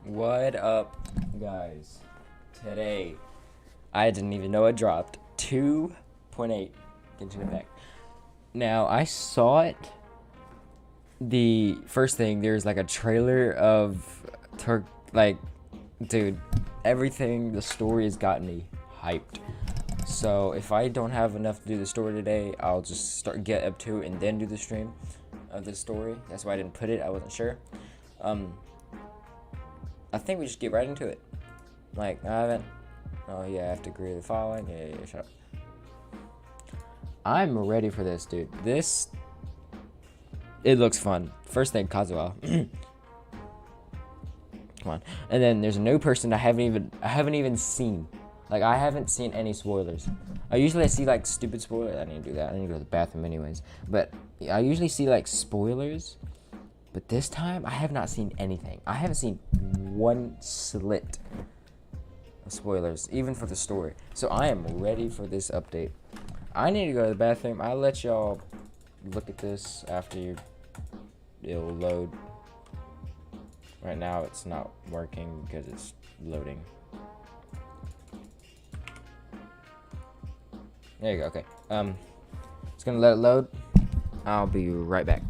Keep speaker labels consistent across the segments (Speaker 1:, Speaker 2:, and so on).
Speaker 1: What up, guys? Today, I didn't even know it dropped 2.8 Genshin Impact. Now, I saw it. The first thing, there's like a trailer of like, dude, everything, the story has gotten me hyped. So, if I don't have enough to do the story today, I'll just get up to it and then do the stream of the story. That's why I didn't put it, I wasn't sure. I think we just get right into it. Like, I haven't. Oh, yeah, I have to agree with the following. Yeah, shut up. I'm ready for this, dude. It looks fun. First thing, Kazuha. Come on. And then there's a new person I haven't even seen. Like, I haven't seen any spoilers. I usually see, like, stupid spoilers. I need to do that. I need to go to the bathroom anyways. But I usually see, like, spoilers. But this time, I have not seen anything. I haven't seen one slit of spoilers, even for the story. So I am ready for this update. I need to go to the bathroom. I'll let y'all look at this after it'll load. Right now, it's not working because it's loading. There you go. Okay. It's gonna let it load. I'll be right back.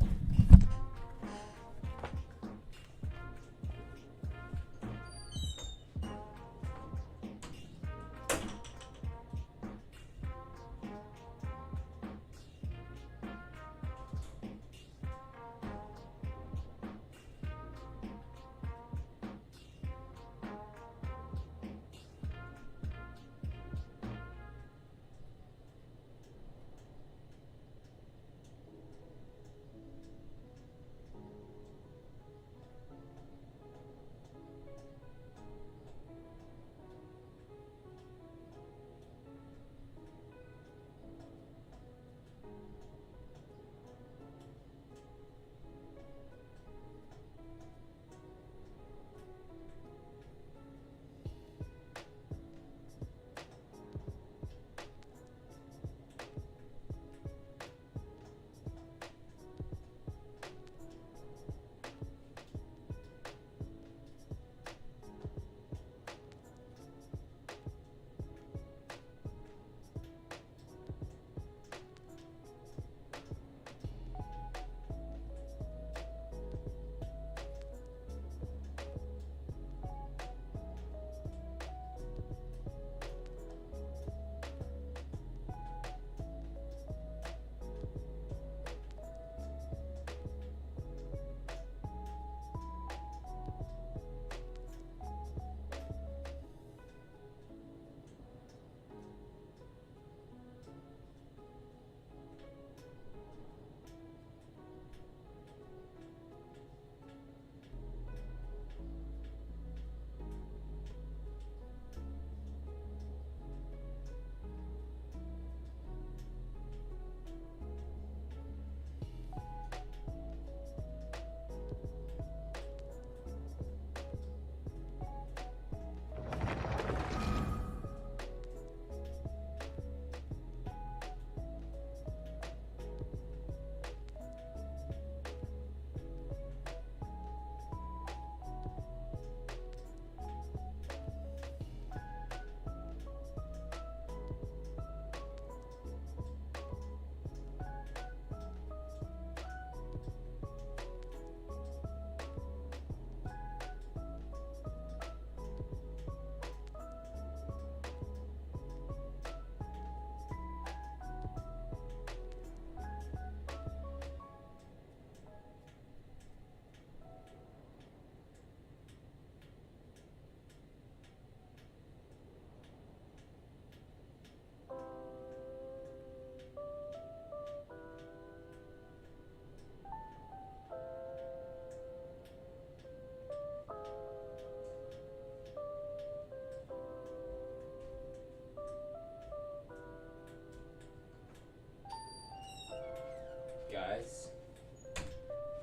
Speaker 1: Guys,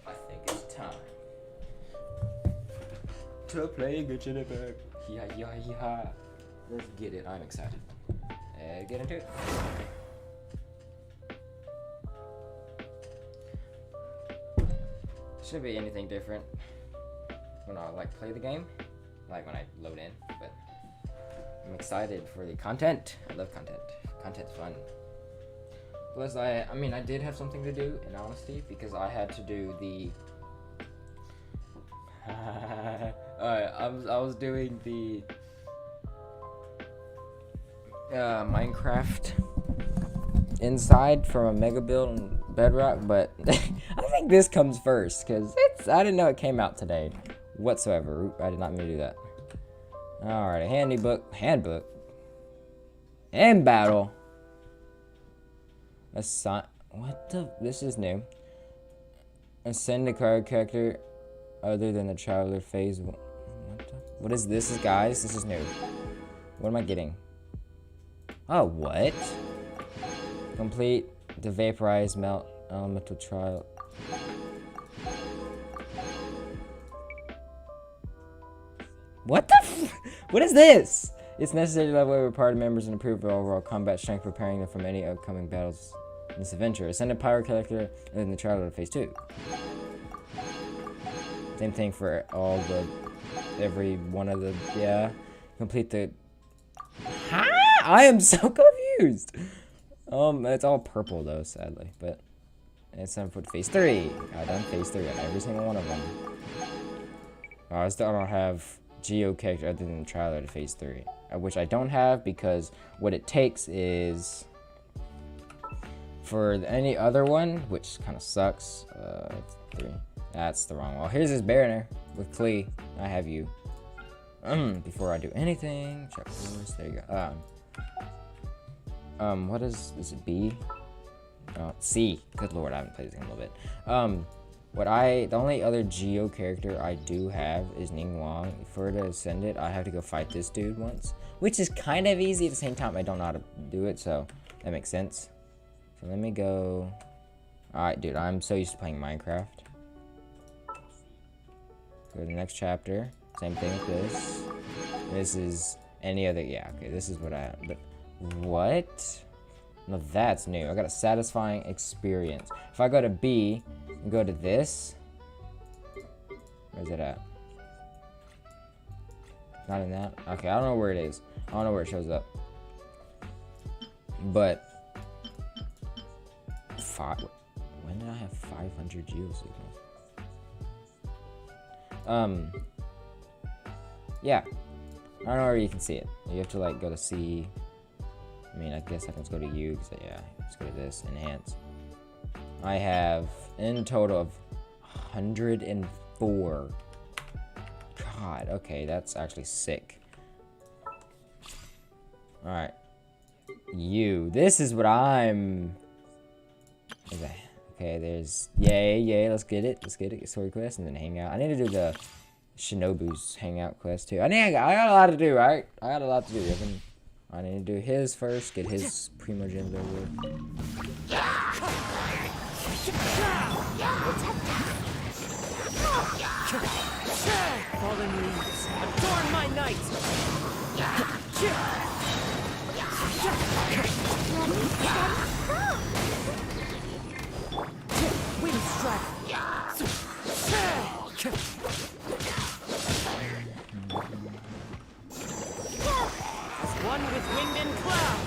Speaker 1: I think it's time to play Genshin Impact. Yeah. Let's get it. I'm excited. Get into it. Shouldn't be anything different when I play the game. like when I load in, but I'm excited for the content. I love content. Content's fun. Plus, I mean, I did have something to do, in honesty, because I had to do the. I was doing the Minecraft inside from a mega build in Bedrock, but I think this comes first because I didn't know it came out today whatsoever. I did not mean to do that. Alright, handbook, and battle. What the? This is new. Ascend a card character other than the traveler phase. What is this, guys? This is new. What am I getting? Oh, what? Complete the vaporize melt elemental trial. What the what is this? It's necessary to level over party members and improve their overall combat strength, preparing them from any upcoming battles in this adventure. Ascend a pyro character and then the traveler phase 2. Same thing for every one of the, yeah. Complete the, I am so confused. It's all purple though, sadly, but it's time for phase 3. I done phase 3 on every single one of them. I still don't have Geo character other than the traveler to phase 3, which I don't have because what it takes is for any other one, which kind of sucks. 3. That's the wrong one. Here's this Baroner with Klee. I have you. Before I do anything, check course. There you go. What is it B? C. Good lord, I haven't played this game in a little bit. The only other Geo character I do have is Ning Wang. For to ascend it, I have to go fight this dude once, which is kind of easy. At the same time, I don't know how to do it, so that makes sense. So let me go. Alright, dude, I'm so used to playing Minecraft. Go to the next chapter. Same thing with this. This is any other, yeah, okay, this is what I have, but what? No, that's new. I got a satisfying experience. If I go to B and go to this, where's it at? Not in that? Okay, I don't know where it is. I don't know where it shows up. But, when did I have 500 geosignals? Yeah. I don't know where you can see it. You have to like go to C. I mean, I guess I can just go to U, because yeah, let's go to this, enhance. I have, in total, of 104. God, okay, that's actually sick. Alright. U. This is what I'm... Okay, there's... Yay, let's get it. Get story quest, and then hang out. I need to do the Shinobu's hangout quest, too. I got a lot to do, right? I got a lot to do. I need to do his first, get his Primogens over with.
Speaker 2: Fallen leaves, adorn my night! Wind strike! One with wind and cloud!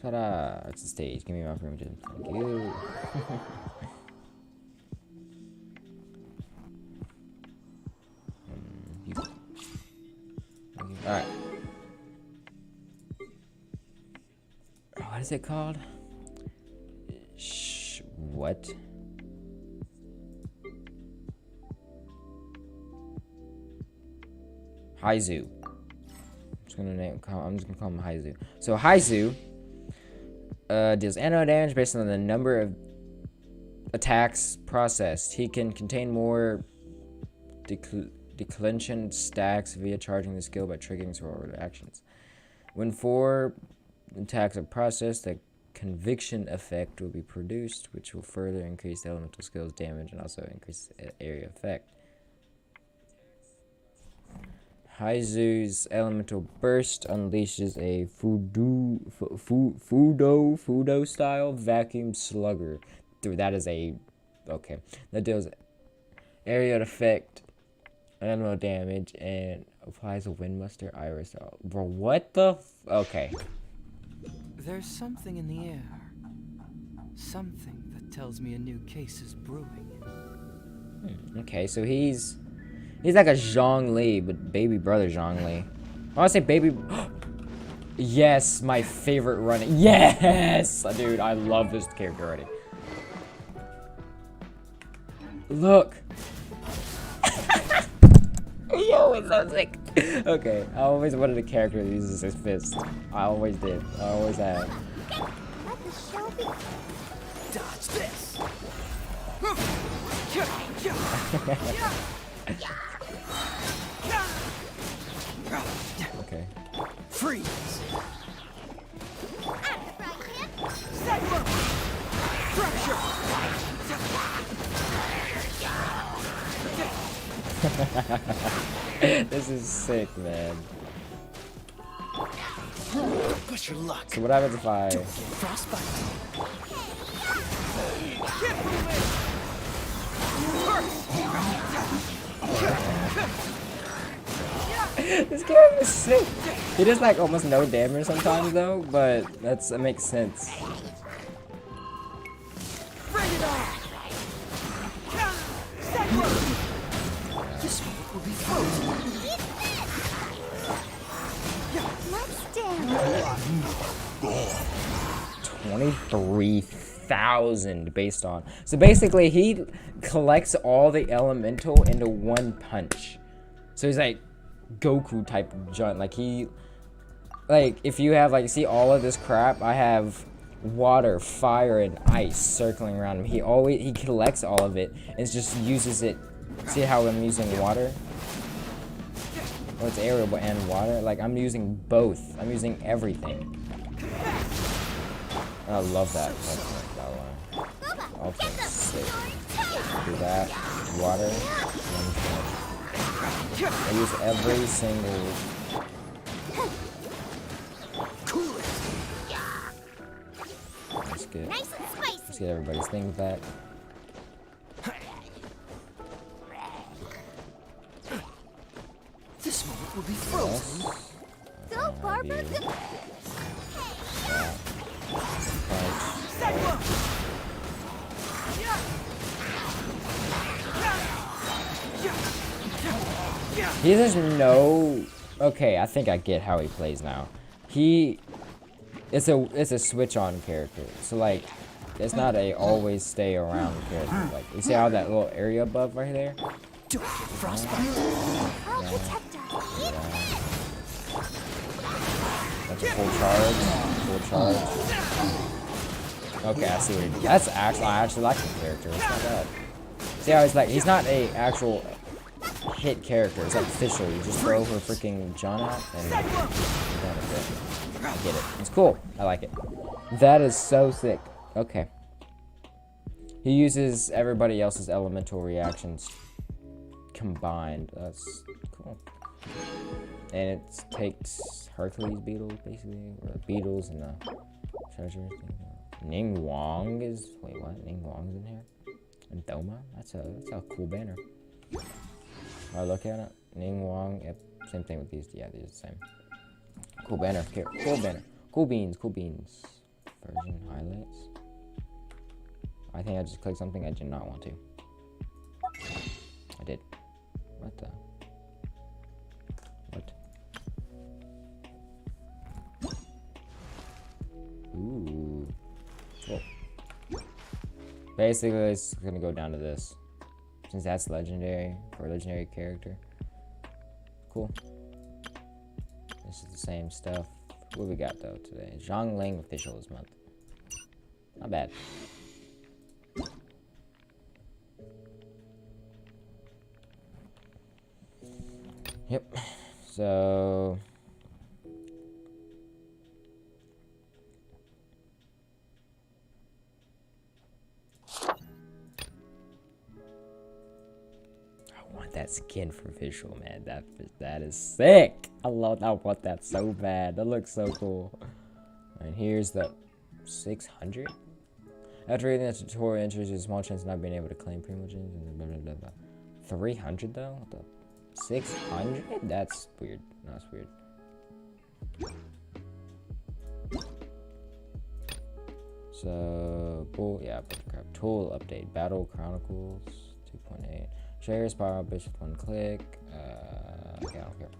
Speaker 1: Ta-da! That's the stage. Give me my Primogen. Thank you. Alright. What is it called? What? Haizu. I'm just gonna call him Haizu. So Haizu deals annual damage based on the number of attacks processed. He can contain more declension stacks via charging the skill by triggering several actions. When 4 attacks are processed, the conviction effect will be produced, which will further increase the elemental skill's damage and also increase the area effect. Haizu's elemental burst unleashes a Fudo style vacuum slugger. Dude, that is a okay. That deals area effect, animal damage, and applies a windmuster iris. Bro, what the? Okay.
Speaker 3: There's something in the air. Something that tells me a new case is brewing.
Speaker 1: Okay, so he's like a Zhongli, but baby brother Zhongli. I want to say baby. Yes, my favorite running. Yes, dude, I love this character already. Look. Yo, it's so sick. Okay, I always wanted a character that uses his fist. I always did. I always have.
Speaker 4: Let the show be.
Speaker 3: Dodge this!
Speaker 1: Okay.
Speaker 3: Freeze!
Speaker 4: Out of the frying pan.
Speaker 3: Segment! Fracture!
Speaker 1: This is sick, man.
Speaker 3: Push your luck.
Speaker 1: So what happens if I...
Speaker 3: Frostbite.
Speaker 1: This character is sick. He does like almost no damage sometimes though, but that makes sense.
Speaker 3: Bring it on! This one will be frozen.
Speaker 4: Let's dance.
Speaker 1: 23,000 based on. So basically he collects all the elemental into one punch. So he's like Goku type giant. Like he, like if you have like, see all of this crap, I have water, fire, and ice circling around him. He collects all of it and just uses it. See how I'm using water? Well, it's aerial but and water. Like I'm using both. I'm using everything. I love that. Okay, sick. Do that. Water. I use every single. Let's get everybody's things back.
Speaker 3: This moment will be frozen.
Speaker 4: Go, Barbara. Go.
Speaker 1: He doesn't know. Okay, I think I get how he plays now. It's a switch on character. So like, it's not a always stay around character. Like, you see how that little area above right there?
Speaker 3: Do I get frostbite?
Speaker 4: I'll protect us.
Speaker 1: That's a full charge. Full charge. Okay, I see what he did. That's actually, I actually like the character. It's not bad. See how he's like, he's not a actual hit character. It's like official. You just throw her freaking John out and you're done with it. I get it. It's cool. I like it. That is so sick. Okay. He uses everybody else's elemental reactions combined. That's cool. And it takes Hercules beetles, basically, or beetles and the treasure thing. Ning Wong is, wait, what? Ning Wong's in here? And Thoma? That's a cool banner. I look at it. Ning Wong, yep, same thing with these. Yeah, they're the same. Cool banner. Cool banner. Cool beans. Cool beans. Version highlights. I think I just clicked something I did not want to. I did. What the? What? Ooh. Cool. Basically, it's gonna go down to this. Since that's legendary, for a legendary character. Cool. This is the same stuff. What we got though today? Zhongling official this month. Not bad. Yep. So that skin for visual, man. That is sick. I want that so bad. That looks so cool. And here's the 600. After reading the tutorial, enters a small chance of not being able to claim privileges. Blah, blah, blah, blah. 300 though? What the 600? That's weird. That's weird. So, crap. Tool update. Battle Chronicles 2.8. Share Spiral Bitch with one click. Okay, I don't care.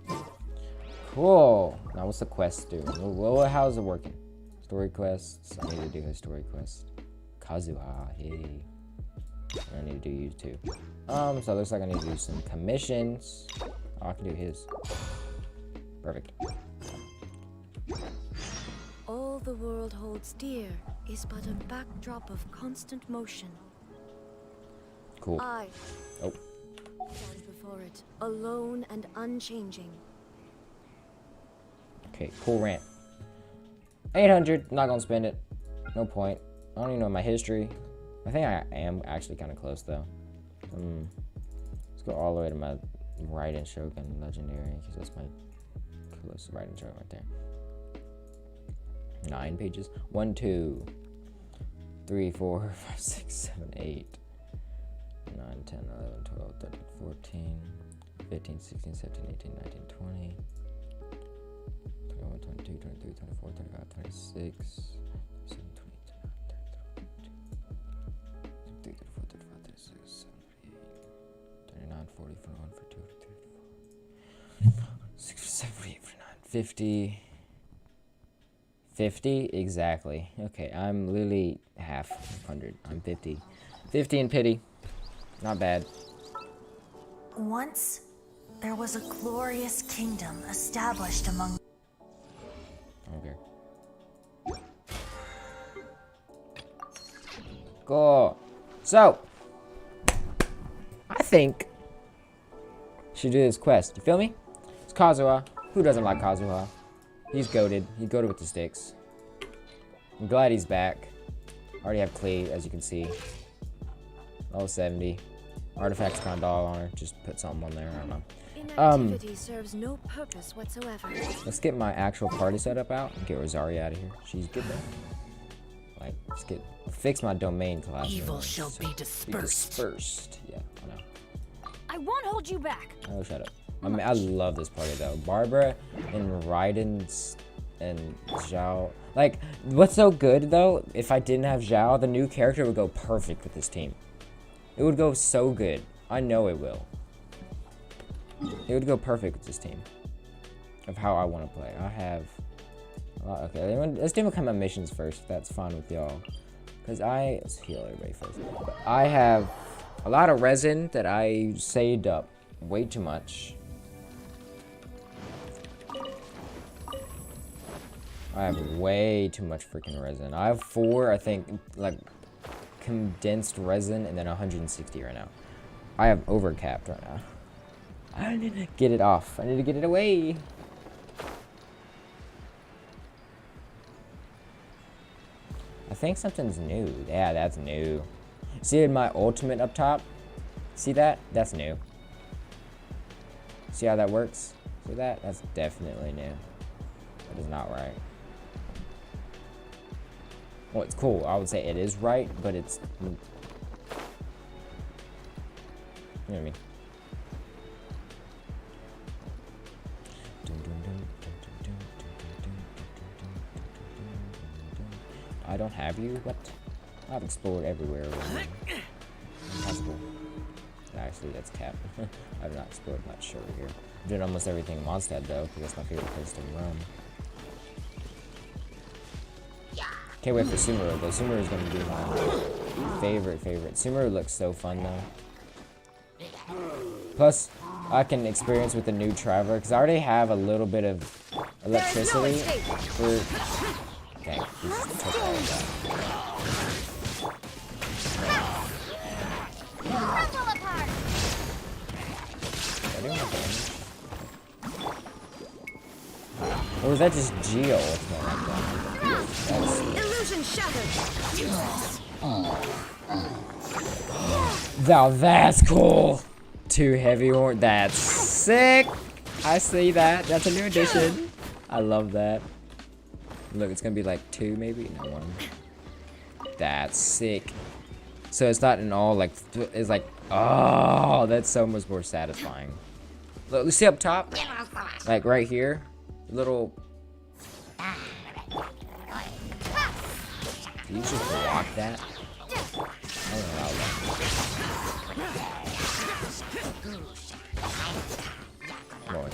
Speaker 1: Cool. Now, what's the quest do? Well, how's it working? Story quests. I need to do his story quest. Kazuha, hey. I need to do you too. So it looks like I need to do some commissions. Oh, I can do his. Perfect.
Speaker 5: All the world holds dear is but a backdrop of constant motion.
Speaker 1: Cool.
Speaker 5: I
Speaker 1: Oh.
Speaker 5: stand before it, alone and unchanging.
Speaker 1: Okay, cool rant. 800, not gonna spend it. No point. I don't even know my history. I think I am actually kind of close though. Let's go all the way to my Raiden Shogun Legendary, because that's my coolest Raiden Shogun right there. 9 pages. 1, 2, 3, 4, 5, 6, 7, 8, 9, 10, 11, 12, 13, 14, 15, 16, 17, 18, 19, 20, 21, 22, 23, 24, 25, 26, 27, 28, 34, 35, 36, 38, 39, 40, 41, 42, 43, 67, 48, 49, 50. 50? Exactly. Okay, I'm literally half 100. I'm 50. 50 in pity. Not bad.
Speaker 6: Once, there was a glorious kingdom established among...
Speaker 1: Okay. Cool. So, I think should do this quest. You feel me? It's Kazuha. Who doesn't like Kazuha? He's goated. He goated with the sticks. I'm glad he's back. Already have Klee, as you can see. Level 70. Artifacts kind of dog on her. Just put something on there. I don't know.
Speaker 5: Inactivity serves no purpose whatsoever.
Speaker 1: Let's get my actual party setup out and get Rosaria out of here. She's good though. Like, let's fix my domain class.
Speaker 2: Evil shall be dispersed.
Speaker 1: Yeah, I know.
Speaker 2: I won't hold you back.
Speaker 1: Oh, shut up. I mean, I love this party though. Barbara and Raiden's and Zhao. Like, what's so good though? If I didn't have Zhao, the new character would go perfect with this team. It would go so good. I know it will. It would go perfect with this team. Of how I want to play. I have. Okay, let's do my missions first. If that's fine with y'all. Because let's heal everybody first. I have a lot of resin that I saved up way too much. I have way too much freaking resin. I have 4, I think, like, condensed resin, and then 160 right now. I have overcapped right now. I need to get it off. I need to get it away. I think something's new. Yeah, that's new. See my ultimate up top? See that? That's new. See how that works? See that? That's definitely new. That is not right. Well, it's cool. I would say it is right, but it's... You know what I mean? I don't have you? What? I've explored everywhere. Impossible. Actually, that's cap. I've not explored much over here. I did almost everything in Mondstadt though, because that's my favorite place to run. Can't wait for Sumeru though. Sumeru is gonna be my favorite. Sumeru looks so fun though. Plus, I can experience with the new Traveler, because I already have a little bit of electricity for... Okay, he just took all of that. Did I do enough damage? Or was that just Geo?
Speaker 5: Illusion shattered.
Speaker 1: Now that's cool. 2 heavy horn. That's sick. I see that. That's a new addition. I love that. Look, it's gonna be like 2 maybe. No, 1. That's sick. So it's not in all like it's like, oh, that's so much more satisfying. Look, see up top, like right here, little. Do you just block that? I don't know how long.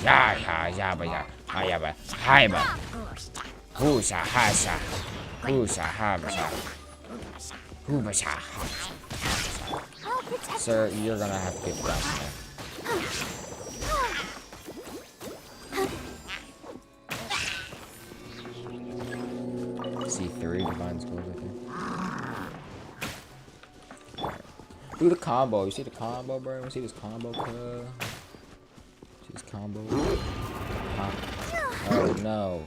Speaker 1: Yeah, Husha, hasha. Husha, habasha. Hubasha. Sir, you're gonna have to get down from there. C3 divine schools, I think. Do the combo. You see the combo, bro? You see this combo, cuz? See this combo? Oh no.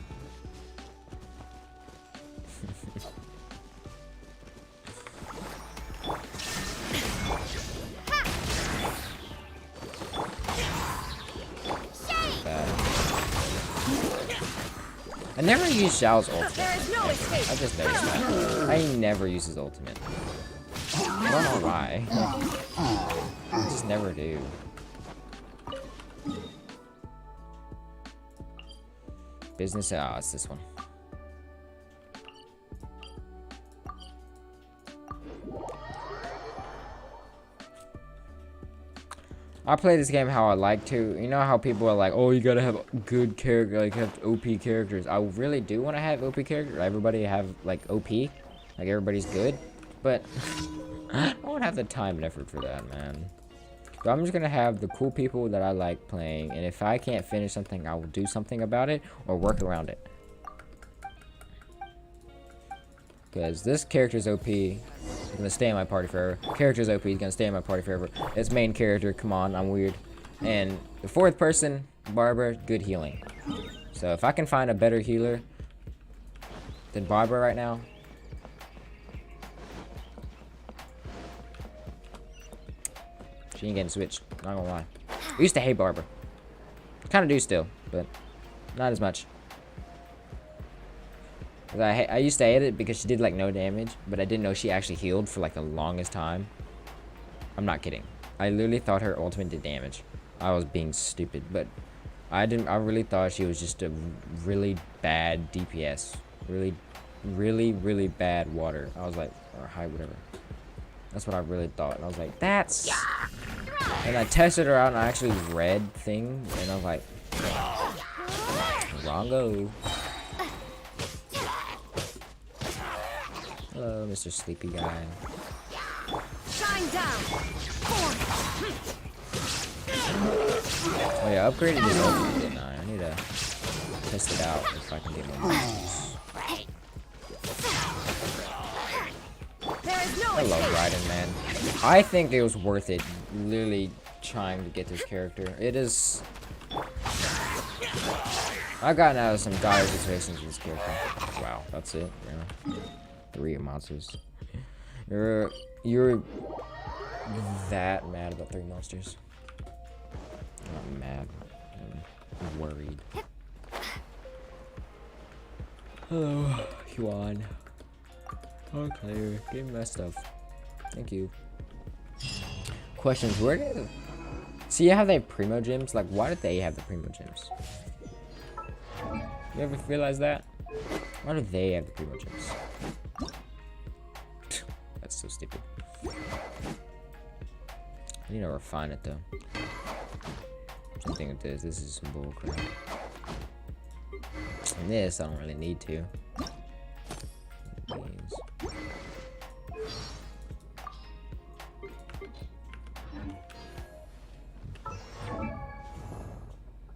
Speaker 1: I never use Xiao's ultimate. I just noticed that. I never use his ultimate. I don't know why. I just never do. Business, it's this one. I play this game how I like to. You know how people are like, oh, you gotta have good character, like have OP characters. I really do want to have OP characters. Everybody have like OP, like everybody's good, but I don't have the time and effort for that, man. So I'm just gonna have the cool people that I like playing, and if I can't finish something, I will do something about it or work around it. Because this character's OP. He's gonna stay in my party forever. Character's OP. He's gonna stay in my party forever. It's main character. Come on, I'm weird. And the 4th person, Barbara, good healing. So if I can find a better healer than Barbara right now, she ain't getting switched. Not gonna lie. I used to hate Barbara. Kind of do still, but not as much. I used to hate it because she did like no damage, but I didn't know she actually healed for like the longest time. I'm not kidding. I literally thought her ultimate did damage. I was being stupid, but I really thought she was just a really bad DPS. Really bad water. I was like, or high, whatever. That's what I really thought. And I was like, that's... And I tested her out and I actually read thing, and I was like, wrongo. Hello, Mr. Sleepy Guy.
Speaker 2: Shine down.
Speaker 1: Oh yeah, I upgraded this ultimate, didn't I? I need to test it out if I can get more moves. I love Raiden, man. I think it was worth it, literally trying to get this character. It is... I've gotten out of some dire situations with this character. Wow, that's it, yeah. 3 monsters. You're that mad about 3 monsters. I'm not mad. I'm worried. Hello, Yuan. Okay, give me my stuff. Thank you. Questions: where did... See how they have primo gems? Like, why did they have the primo gems? You ever realize that? Why do they have the primo gems? That's so stupid. I need to refine it though. Same thing with this. This is some bullcrap. And this, I don't really need to.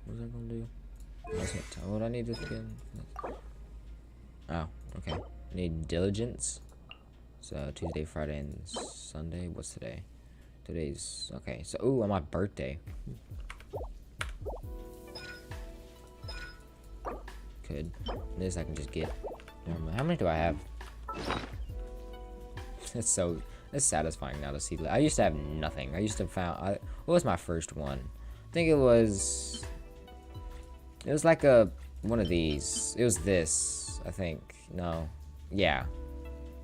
Speaker 1: What's that gonna do? What I need this again? Oh, okay. I need diligence. So Tuesday, Friday, and Sunday. What's today? Today's okay. So ooh, on my birthday. Could this I can just get. Never mind. How many do I have? It's It's satisfying now to see. I used to have nothing. I used to what was my first one? I think it was like one of these. It was this, I think. No. Yeah.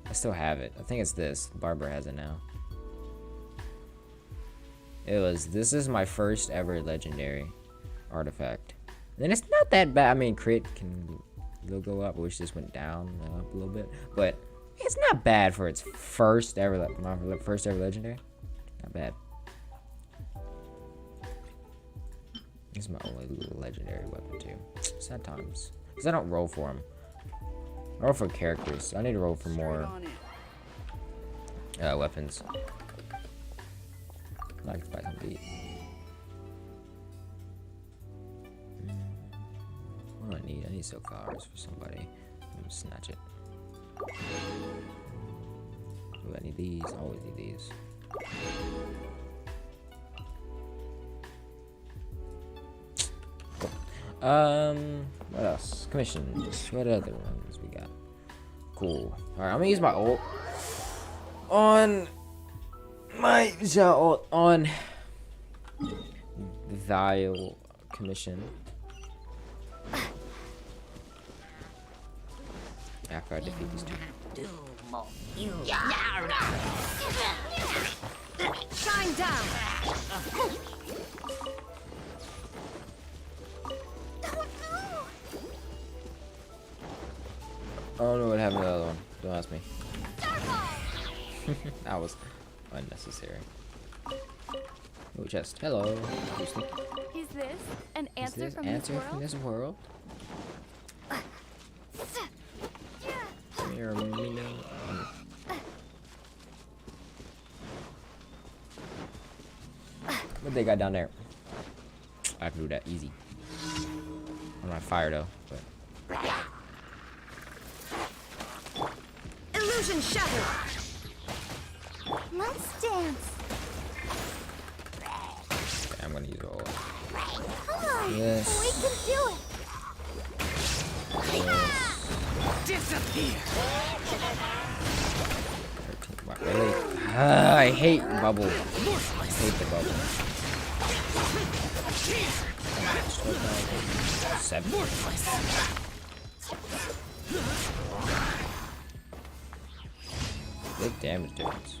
Speaker 1: I still have it. I think it's this. Barbara has it now. This is my first ever legendary artifact. And it's not that bad. I mean, crit can go up, which just went down up a little bit. But it's not bad for its first ever, my first ever legendary. Not bad. This is my only legendary weapon too. Sad times. Because I don't roll for them. I roll for characters. I need to roll for more weapons. I can fight some beat. What do I need? I need silk flowers for somebody. I'm gonna snatch it. Ooh, I need these. I always need these. What else? Commissions. What other ones we got? Cool. Alright, I'm gonna use my ult on on Dial commission. After I defeat these two.
Speaker 5: Shine down.
Speaker 1: I don't know what happened to the other one. Don't ask me. That was unnecessary. Oh, chest. Hello.
Speaker 4: Is this an
Speaker 1: Is
Speaker 4: answer
Speaker 1: this
Speaker 4: from
Speaker 1: answer
Speaker 4: this
Speaker 1: from
Speaker 4: world?
Speaker 1: this world? Here, me know. What they got down there? I can do that easy. I'm on fire though. But
Speaker 5: Illusion shattered.
Speaker 4: Let's dance.
Speaker 1: okay, I'm gonna use it all.
Speaker 4: Come on.
Speaker 1: Yes.
Speaker 4: We can do it.
Speaker 3: Disappear.
Speaker 1: 13. Wow, really? I hate bubble. I hate the bubble. 7. Big damage difference.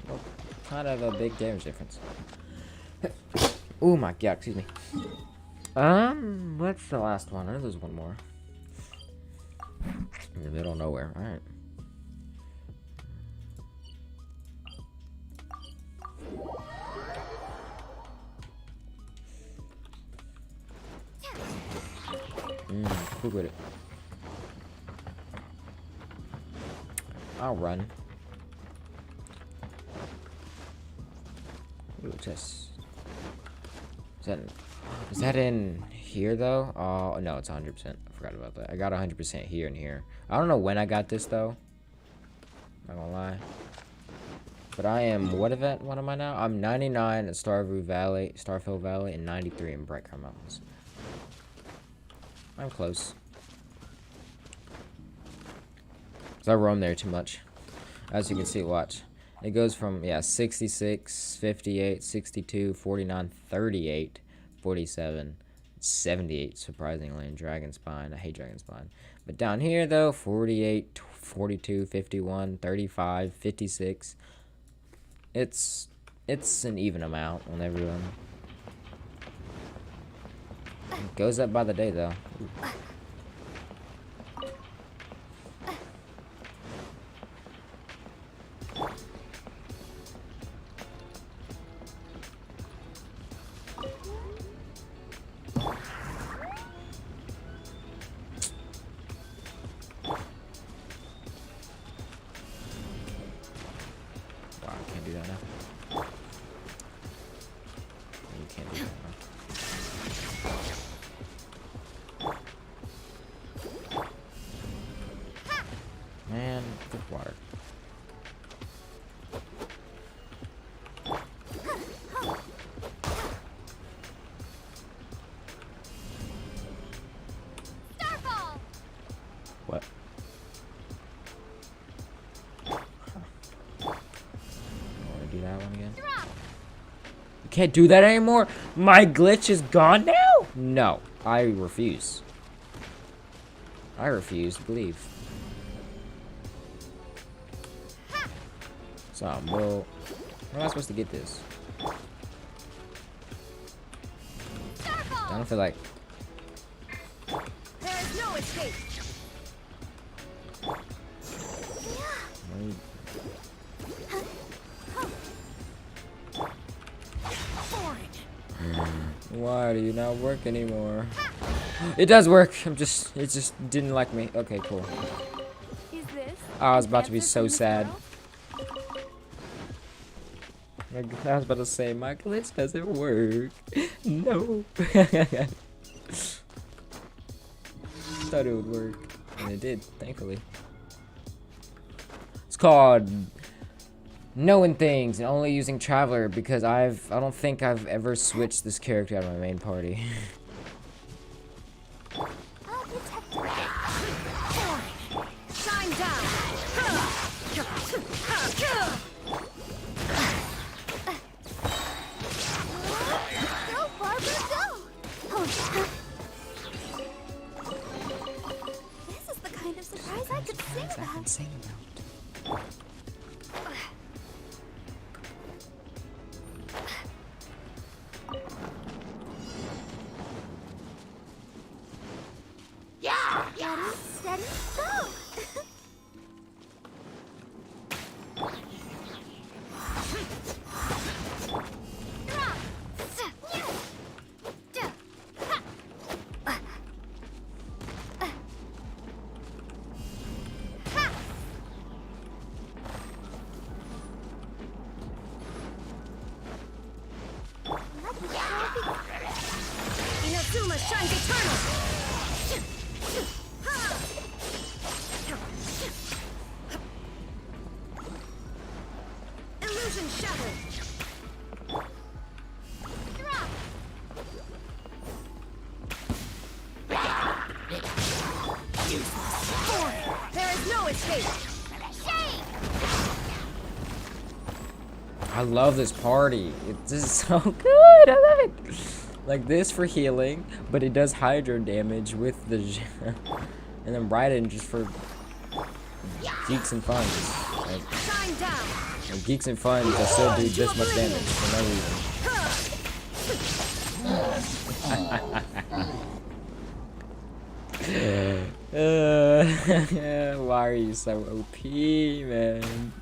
Speaker 1: Well, kind of a big damage difference. Oh my god, excuse me. What's the last one? I know there's one more. In the middle of nowhere. Alright. Quick with it. I'll run. Ooh, chest. Is that in here though? Oh no, it's 100%. I forgot about that. I got 100% here and here. I don't know when I got this though. Not gonna lie. But I am what am I now? I'm 99 at Starfield Valley, and 93 in Brightcrown Mountains. I'm close. Cause I roam there too much. As you can see, watch. It goes from 66, 58, 62, 49, 38, 47, 78 surprisingly in Dragon Spine. I hate Dragon Spine. But down here though, 48, 42, 51, 35, 56. It's an even amount on everyone. It goes up by the day though. Ooh. Wow, I can't do that now. You can't do that now. Man, good water.
Speaker 4: Starfall.
Speaker 1: What? Can't do that anymore? My glitch is gone now? No, I refuse. I refuse to believe. So, well, how am I supposed to get this? I don't feel like...
Speaker 4: There is no escape.
Speaker 1: Why do you not work anymore? It does work. It just didn't like me. Okay, cool.
Speaker 4: Is this?
Speaker 1: I was about to be
Speaker 4: answer
Speaker 1: so
Speaker 4: from the
Speaker 1: sad.
Speaker 4: girl?
Speaker 1: I was about to say, my glitch doesn't work. No. Thought it would work. And it did, thankfully. It's called knowing things and only using Traveler because I don't think I've ever switched this character out of my main party.
Speaker 4: I'll protect you.
Speaker 2: Shine down.
Speaker 4: Go, Barbara, go! This is the kind of surprise I could sing about. Ready, steady, go!
Speaker 2: Inazuma shines eternal. Illusion shattered. There is no escape.
Speaker 1: I love this party. It's just so good. I love it. Like this for healing, but it does hydro damage with the and then Raiden just for geeks and fun. Like,
Speaker 2: Shine down.
Speaker 1: like geeks and fun to still do this much damage for no reason. Why are you so OP, man?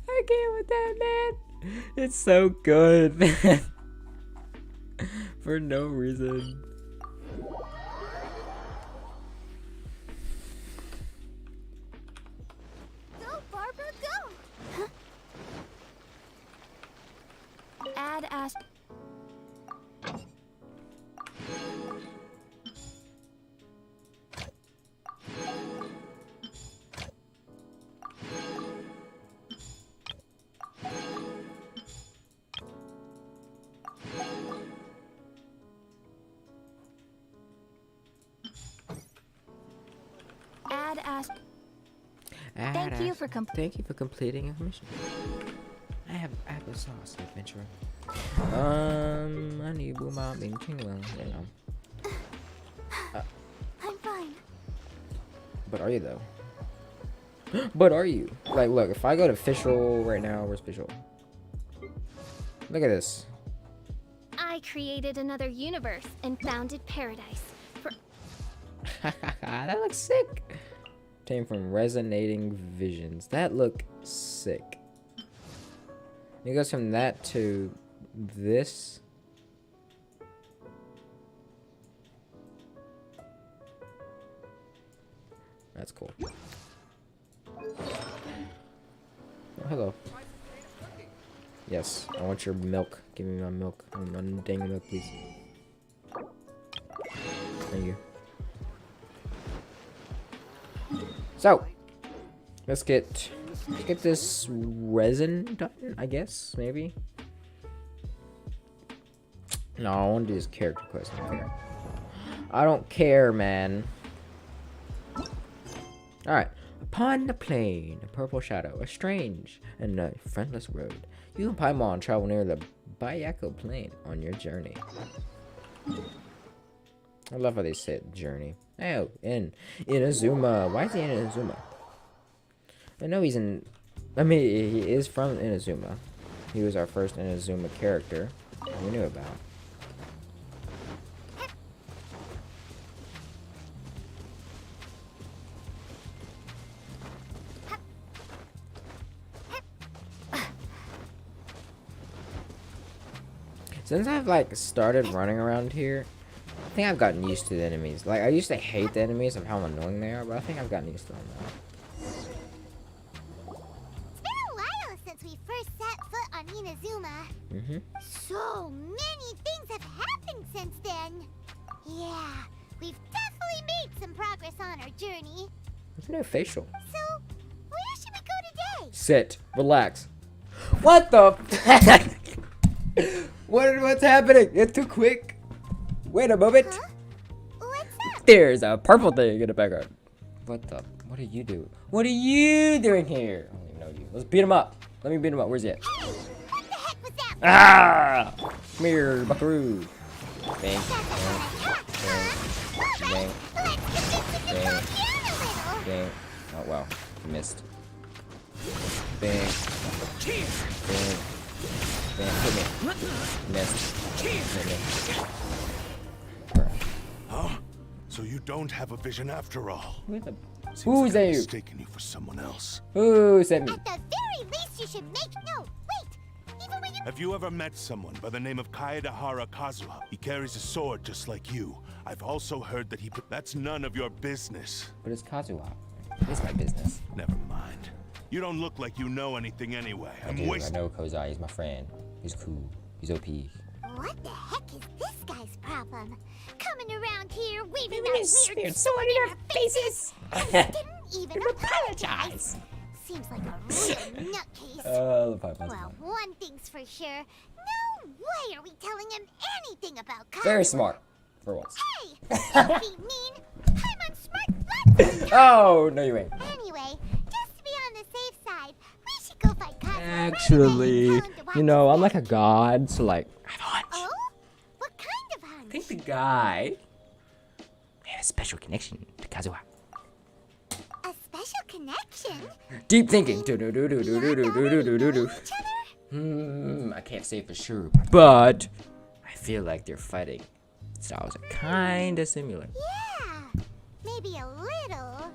Speaker 1: I can't with that, man. It's so good, man. For no reason.
Speaker 4: Go, Barbara, go! Add as... Add as... Thank you for
Speaker 1: Thank you for completing a mission. I have applesauce adventure. I need boom out in Chingwell, you know.
Speaker 4: I'm fine.
Speaker 1: But are you though? But are you? Like, look, if I go to official right now, where's official? Look at this.
Speaker 4: I created another universe and founded paradise. For
Speaker 1: That looks sick. Came from resonating visions. That look sick. It goes from that to this. That's cool. Oh, hello. Yes, I want your milk. Give me my milk. One dang milk, please. Thank you. So, let's get this resin done, I guess, maybe. No, I want to do this character quest. Okay. I don't care, man. Alright. Upon the plain, a purple shadow, a strange and a friendless road. You and Paimon travel near the Bayako Plain on your journey. I love how they said journey. Oh, in Inazuma. Why is he in Inazuma? I know he's in... I mean, he is from Inazuma. He was our first Inazuma character we knew about. Since I've like started running around here, I think I've gotten used to the enemies. Like I used to hate the enemies of how annoying they are, but I think I've gotten used to them now.
Speaker 7: It's been a while since we first set foot on Inazuma. So many things have happened since then. Yeah, we've definitely made some progress on our journey.
Speaker 1: There's no facial.
Speaker 7: So, where should we go today?
Speaker 1: Sit. Relax. What the? What's happening? It's too quick. Wait a moment.
Speaker 7: Huh? What's up?
Speaker 1: There's a purple thing in the background. What the? What are you doing? What are you doing here? I don't even know you. Let's beat him up. Let me beat him up. Where's he at?
Speaker 7: Hey, what the heck was that?
Speaker 1: Ah! Come here, buckaroo. Bang. Bang. Bang. Bang. Bang. Bang. Oh wow, he missed. Bang. Bang. Bang. Hit me. Missed. Hit me.
Speaker 8: Huh? So you don't have a vision after all.
Speaker 1: Who the?
Speaker 8: Seems
Speaker 1: Who's
Speaker 8: like I'm
Speaker 1: you?
Speaker 8: mistaking you for someone else.
Speaker 1: Who sent me?
Speaker 7: At the very least, you should make... No, wait. Even when you...
Speaker 8: Have you ever met someone by the name of Kaedahara Kazuha? He carries a sword just like you. I've also heard that he put... That's none of your business.
Speaker 1: But it's Kazuha. It's my business.
Speaker 8: Never mind. You don't look like you know anything anyway.
Speaker 1: I know Kozai. He's my friend. He's cool. He's OP.
Speaker 7: What the heck is this guy's problem? Coming around here, waving that weird sword in our faces! And didn't even apologize! Seems like a real nutcase. Well, one thing's for sure. No way are we telling him anything about Kyle.
Speaker 1: Very smart. For once.
Speaker 7: Hey! Don't be mean! I'm on smart blood!
Speaker 1: Oh, no you ain't.
Speaker 7: Anyway, just to be on the safe side, we should go fight Kyle.
Speaker 1: Actually, you know, I'm like a god, so like, I have a hunch.
Speaker 7: Oh? What kind of hunch?
Speaker 1: I think the guy had a special connection to Kazuha.
Speaker 7: A special connection?
Speaker 1: Deep thinking. I can't say for sure, but I feel like their fighting styles are kinda similar.
Speaker 7: Yeah, maybe a little.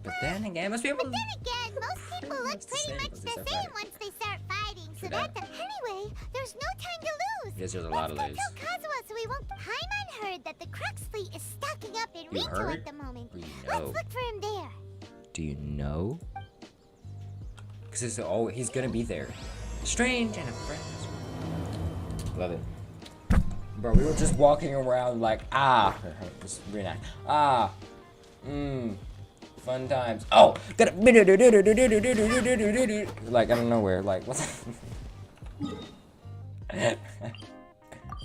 Speaker 1: But then again, most people.
Speaker 7: But then again, most people look pretty much the same once they start fighting. So that anyway, there's no time to lose.
Speaker 1: Yes, there's a lot of
Speaker 7: Let's
Speaker 1: lose.
Speaker 7: go tell Kazuha so we won't. Paimon heard that the Crux fleet is stocking up in
Speaker 1: You
Speaker 7: Rito
Speaker 1: heard?
Speaker 7: at the moment.
Speaker 1: Or you
Speaker 7: Let's
Speaker 1: know?
Speaker 7: look for him there.
Speaker 1: Do you know? Because it's he's gonna be there. Strange and a friend. Love it. Bro, we were just walking around like, just reenact. Fun times. Oh, got like, I don't know where, like, what's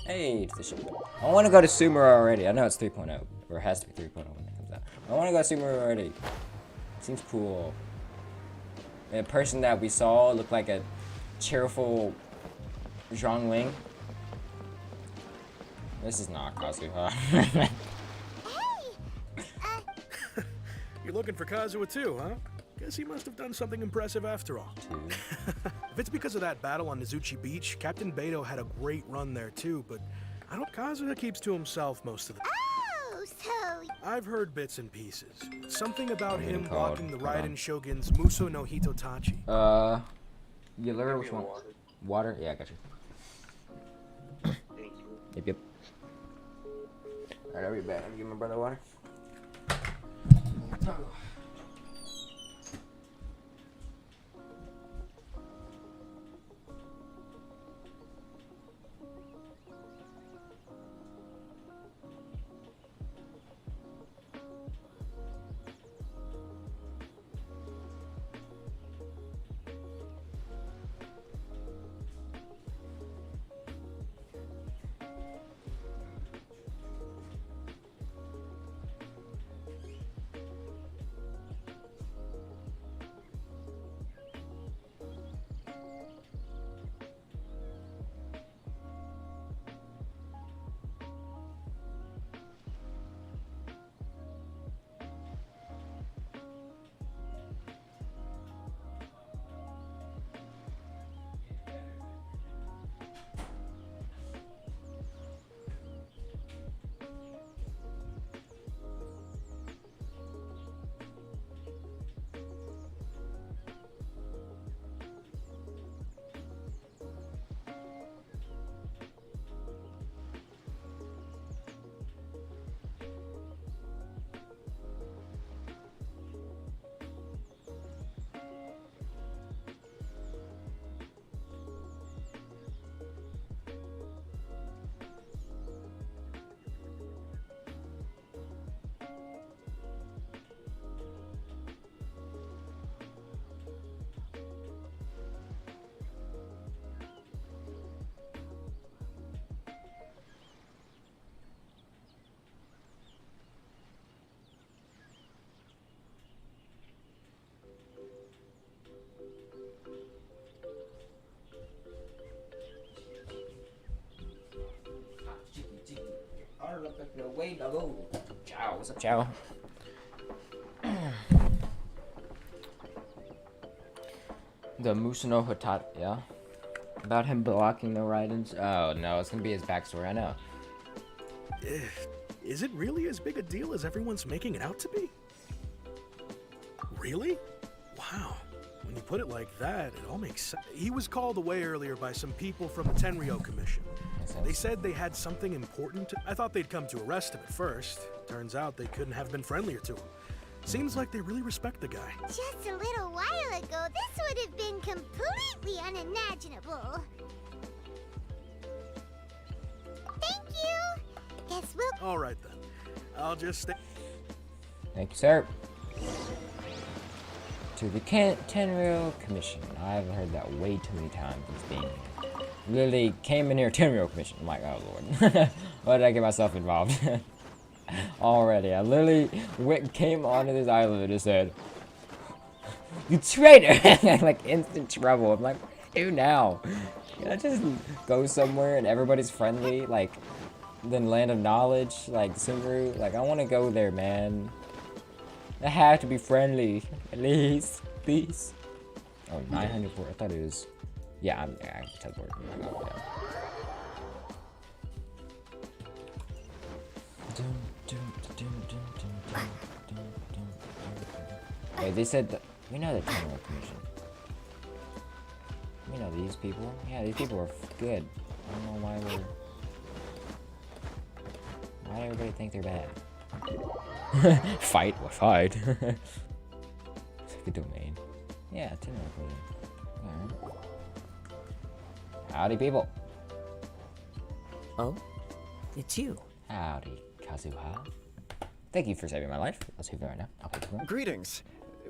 Speaker 1: Hey, it's the ship. I want to go to Sumeru already. I know it's 3.0, or it has to be 3.0 when it comes out. I want to go to Sumeru already. Seems cool. And the person that we saw looked like a cheerful Zhongling. This is not Kazuha.
Speaker 7: Hey,
Speaker 9: You're looking for Kazuha too, huh? Guess he must have done something impressive after all. If it's because of that battle on Nizuchi Beach, Captain Beto had a great run there too, but I don't. Kazuha keeps to himself most of the time.
Speaker 7: oh, so
Speaker 9: I've heard bits and pieces. Something about
Speaker 1: getting
Speaker 9: him
Speaker 1: called.
Speaker 9: blocking the
Speaker 1: Hold on.
Speaker 9: Raiden Shogun's Muso no Hitotachi.
Speaker 1: You learn which one? Water? Yeah, I got you. Yep. Alright, I'll be back. Let me give my brother water. Ciao. The Musano Hotat, yeah. About him blocking the Raidens. Oh no, it's gonna be his backstory. I know.
Speaker 9: Is it really as big a deal as everyone's making it out to be? Really? Wow. When you put it like that, it all makes sense. He was called away earlier by some people from the Tenryou Commission. They said they had something important I thought they'd come to arrest him at first. Turns out they couldn't have been friendlier to him. Seems like they really respect the guy.
Speaker 7: Just a little while ago, this would have been completely unimaginable. Thank you. Guess we'll...
Speaker 9: All right, then. I'll just stay...
Speaker 1: Thank you, sir. To the Tenryou Commission. I've heard that way too many times. It's being literally came in here, Tenryou Commission. I'm like, oh lord, why did I get myself involved? Already, I literally came onto this island and just said, "You traitor!" Like instant trouble. I'm like, what do I do now? Can I just go somewhere and everybody's friendly, like the land of knowledge, like Sumru? Like I want to go there, man. I have to be friendly, at least, please. Oh, 904. I thought it was. Yeah, I teleport. Wait, they said that we know the Tenryou Commission. We know these people. Yeah, these people are good. I don't know why why do everybody think they're bad? Fight? What fight? The domain. Yeah, Tenryou Commission. Alright. Howdy, people.
Speaker 2: Oh, it's you.
Speaker 1: Howdy, Kazuha. Thank you for saving my life. I'll save it right now. Okay, cool.
Speaker 10: Greetings.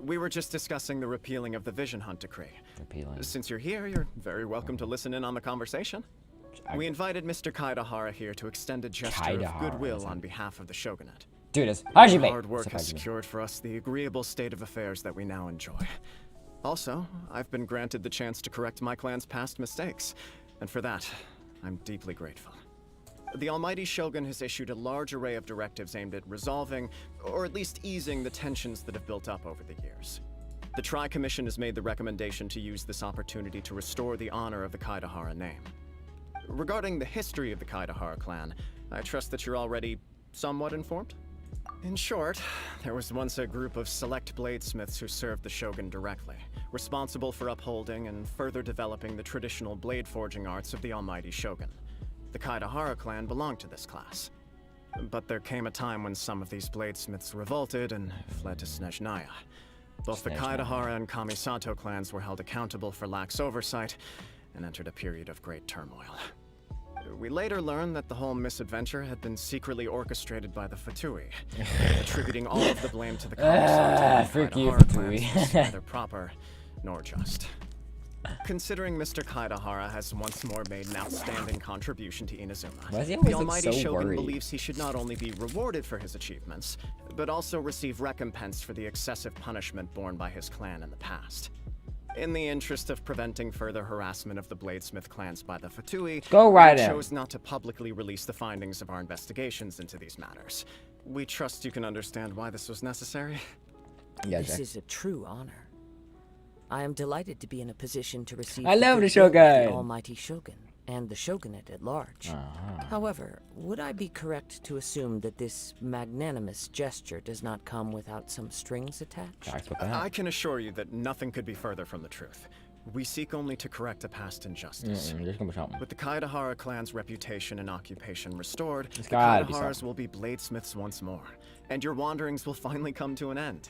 Speaker 10: We were just discussing the repealing of the Vision Hunt Decree.
Speaker 1: Repealing.
Speaker 10: Since you're here, you're very welcome to listen in on the conversation. We invited Mr. Kaidahara here to extend a gesture of goodwill on behalf of the Shogunate.
Speaker 1: Dude, it's
Speaker 10: Your hard work has secured for us the agreeable state of affairs that we now enjoy. Also, I've been granted the chance to correct my clan's past mistakes, and for that, I'm deeply grateful. The Almighty Shogun has issued a large array of directives aimed at resolving, or at least easing, the tensions that have built up over the years. The Tri-Commission has made the recommendation to use this opportunity to restore the honor of the Kaidahara name. Regarding the history of the Kaidahara clan, I trust that you're already somewhat informed? In short, there was once a group of select bladesmiths who served the Shogun directly, responsible for upholding and further developing the traditional blade forging arts of the Almighty Shogun. The Kaidahara clan belonged to this class. But there came a time when some of these bladesmiths revolted and fled to Snezhnaya. Both the Kaidahara and Kamisato clans were held accountable for lax oversight and entered a period of great turmoil. We later learned that the whole misadventure had been secretly orchestrated by the Fatui, attributing all of the blame to the Kamisato and Kaidahara clans was neither proper nor just. Considering Mr. Kaidahara has once more made an outstanding contribution to Inazuma, the Almighty Shogun believes he should not only be rewarded for his achievements, but also receive recompense for the excessive punishment borne by his clan in the past. In the interest of preventing further harassment of the Bladesmith clans by the Fatui, we chose not to publicly release the findings of our investigations into these matters. We trust you can understand why this was necessary.
Speaker 2: This is a true honor. I am delighted to be in a position to receive
Speaker 1: the
Speaker 2: Almighty Shogun and the Shogunate at large. However, would I be correct to assume that this magnanimous gesture does not come without some strings attached?
Speaker 10: I can assure you that nothing could be further from the truth. We seek only to correct a past injustice. With the Kaidahara clan's reputation and occupation restored, the Kaidaharas will be bladesmiths once more, and your wanderings will finally come to an end.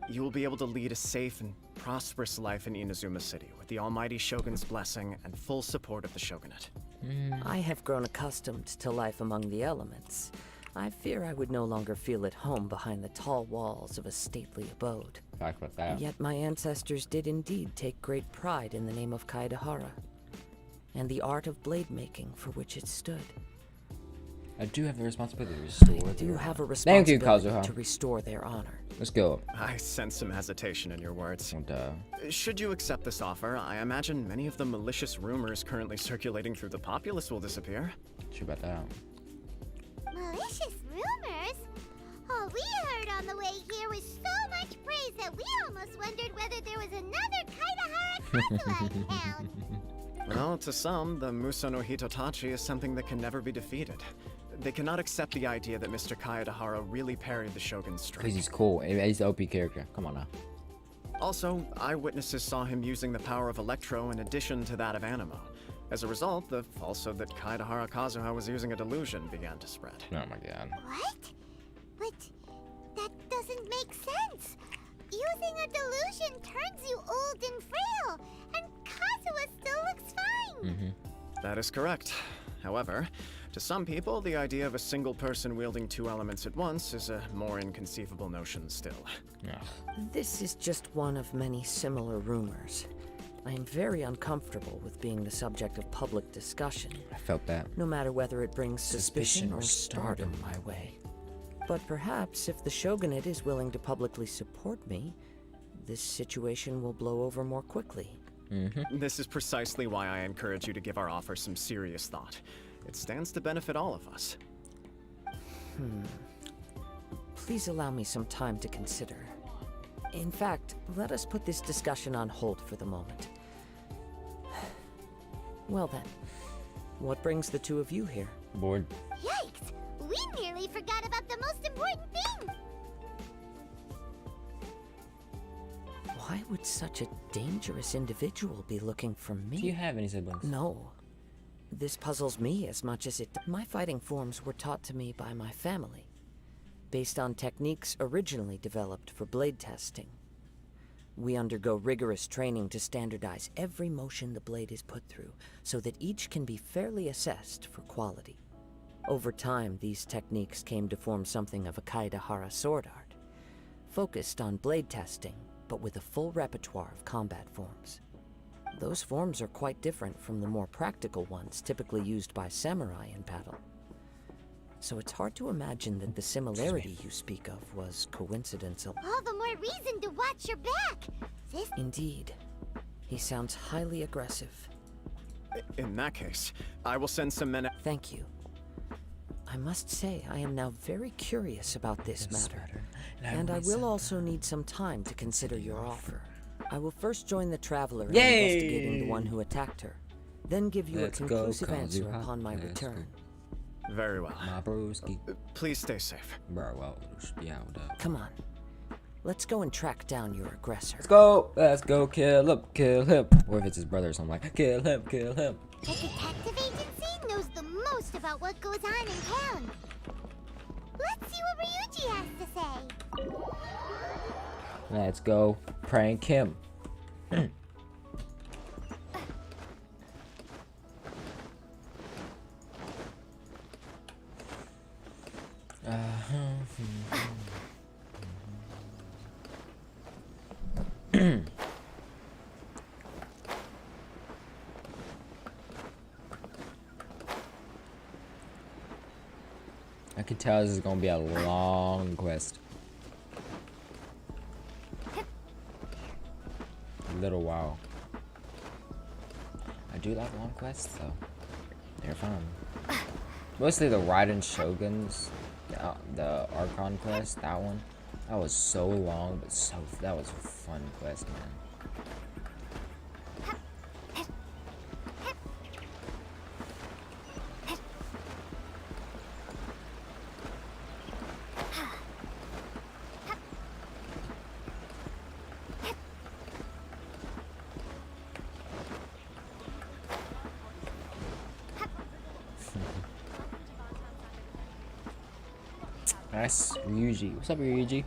Speaker 10: You will be able to lead a safe and prosperous life in Inazuma City with the Almighty Shogun's blessing and full support of the Shogunate.
Speaker 2: I have grown accustomed to life among the elements. I fear I would no longer feel at home behind the tall walls of a stately abode. Yet my ancestors did indeed take great pride in the name of Kaidahara, and the art of blade making for which it stood.
Speaker 1: I do have the responsibility to restore
Speaker 2: to restore their honor.
Speaker 1: Let's go.
Speaker 10: I sense some hesitation in your words. Should you accept this offer, I imagine many of the malicious rumors currently circulating through the populace will disappear.
Speaker 1: True about that.
Speaker 7: Malicious rumors? All we that we almost wondered whether there was another Kaidahara Kazuha in town.
Speaker 10: Well, to some, the Muso no Hitotachi is something that can never be defeated. They cannot accept the idea that Mr. Kaedahara really parried the Shogun's strike.
Speaker 1: Because he's cool. He's the OP character. Come on now.
Speaker 10: Also, eyewitnesses saw him using the power of Electro in addition to that of Animo. As a result, the falsehood that Kaedahara Kazuha was using a delusion began to spread.
Speaker 1: Oh my god.
Speaker 7: What? But that doesn't make sense. Using a delusion turns you old and frail, and Kazuha still looks fine.
Speaker 10: That is correct. However, to some people, the idea of a single person wielding two elements at once is a more inconceivable notion still.
Speaker 1: Yeah.
Speaker 2: This is just one of many similar rumors. I am very uncomfortable with being the subject of public discussion.
Speaker 1: I felt that.
Speaker 2: No matter whether it brings suspicion or stardom my way. But perhaps if the Shogunate is willing to publicly support me, this situation will blow over more quickly.
Speaker 10: This is precisely why I encourage you to give our offer some serious thought. It stands to benefit all of us.
Speaker 2: Please allow me some time to consider. In fact, let us put this discussion on hold for the moment. Well then, what brings the two of you here?
Speaker 1: Bored.
Speaker 7: Yikes! We nearly forgot about the most important thing!
Speaker 2: Why would such a dangerous individual be looking for me?
Speaker 1: Do you have any siblings?
Speaker 2: No. This puzzles me as much as it... My fighting forms were taught to me by my family, based on techniques originally developed for blade testing. We undergo rigorous training to standardize every motion the blade is put through, so that each can be fairly assessed for quality. Over time, these techniques came to form something of a Kaedahara sword art, focused on blade testing, but with a full repertoire of combat forms. Those forms are quite different from the more practical ones typically used by samurai in battle. So it's hard to imagine that the similarity you speak of was coincidental.
Speaker 7: All the more reason to watch your back!
Speaker 2: Indeed. He sounds highly aggressive.
Speaker 10: In that case, I will send some men...
Speaker 2: Thank you. I must say, I am now very curious about this matter. And I will also need some time to consider your offer. I will first join the Traveler in investigating the one who attacked her, then give you a conclusive answer upon my return.
Speaker 10: Very well.
Speaker 1: My broski.
Speaker 10: Please stay safe.
Speaker 1: Bro, well, yeah,
Speaker 2: Come on. Let's go and track down your aggressor.
Speaker 1: Let's go, kill him. Or if it's his brother or something like, kill him.
Speaker 7: The detective agency knows the most about what goes on in town. Let's see what Ryuji has to say.
Speaker 1: Let's go prank him. I can tell this is gonna be a long quest. A little while. I do like long quests though. They're fun. Mostly the Raiden Shoguns, the Archon quest, that one. That was so long, but that was a fun quest, man. Nice, Ryuji. What's up, Ryuji?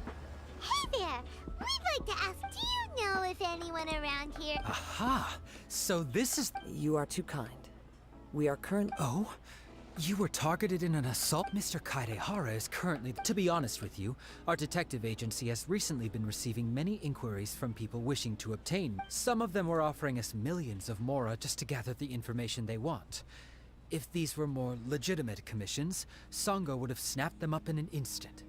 Speaker 7: Hey there! We'd like to ask, do you know if anyone around here...
Speaker 3: Aha! So this is...
Speaker 2: You are too kind. We are currently...
Speaker 3: Oh? You were targeted in an assault? Mr. Kaedehara is currently... To be honest with you, our detective agency has recently been receiving many inquiries from people wishing to obtain. Some of them were offering us millions of mora just to gather the information they want. If these were more legitimate commissions, Sango would have snapped them up in an instant.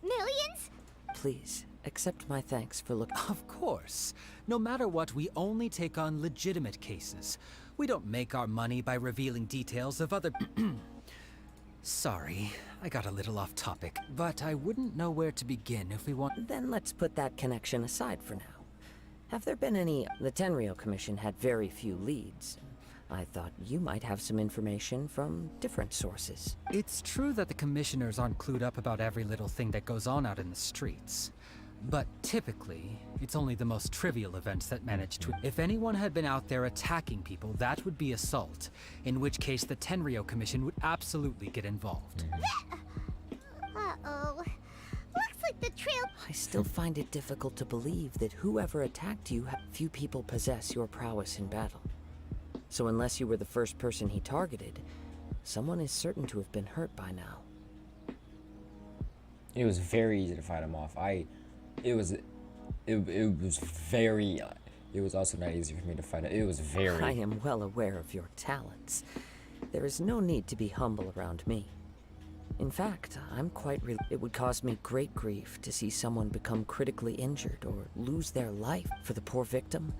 Speaker 7: Millions?
Speaker 2: Please, accept my thanks for looking...
Speaker 3: Of course. No matter what, we only take on legitimate cases. We don't make our money by revealing details of other... Sorry, I got a little off topic, but I wouldn't know where to begin if we want.
Speaker 2: Then let's put that connection aside for now. Have there been any... The Tenryou Commission had very few leads. I thought you might have some information from different sources.
Speaker 3: It's true that the commissioners aren't clued up about every little thing that goes on out in the streets. But typically, it's only the most trivial events that manage to... If anyone had been out there attacking people, that would be assault. In which case, the Tenryou Commission would absolutely get involved.
Speaker 7: Uh-oh. Looks like the trail...
Speaker 2: I still find it difficult to believe that whoever attacked you... Few people possess your prowess in battle. So unless you were the first person he targeted, someone is certain to have been hurt by now.
Speaker 1: It was very easy to fight him off. It was very... It was also not easy for me to fight it. It was very...
Speaker 2: I am well aware of your talents. There is no need to be humble around me. In fact, I'm quite it would cause me great grief to see someone become critically injured or lose their life. For the poor victim,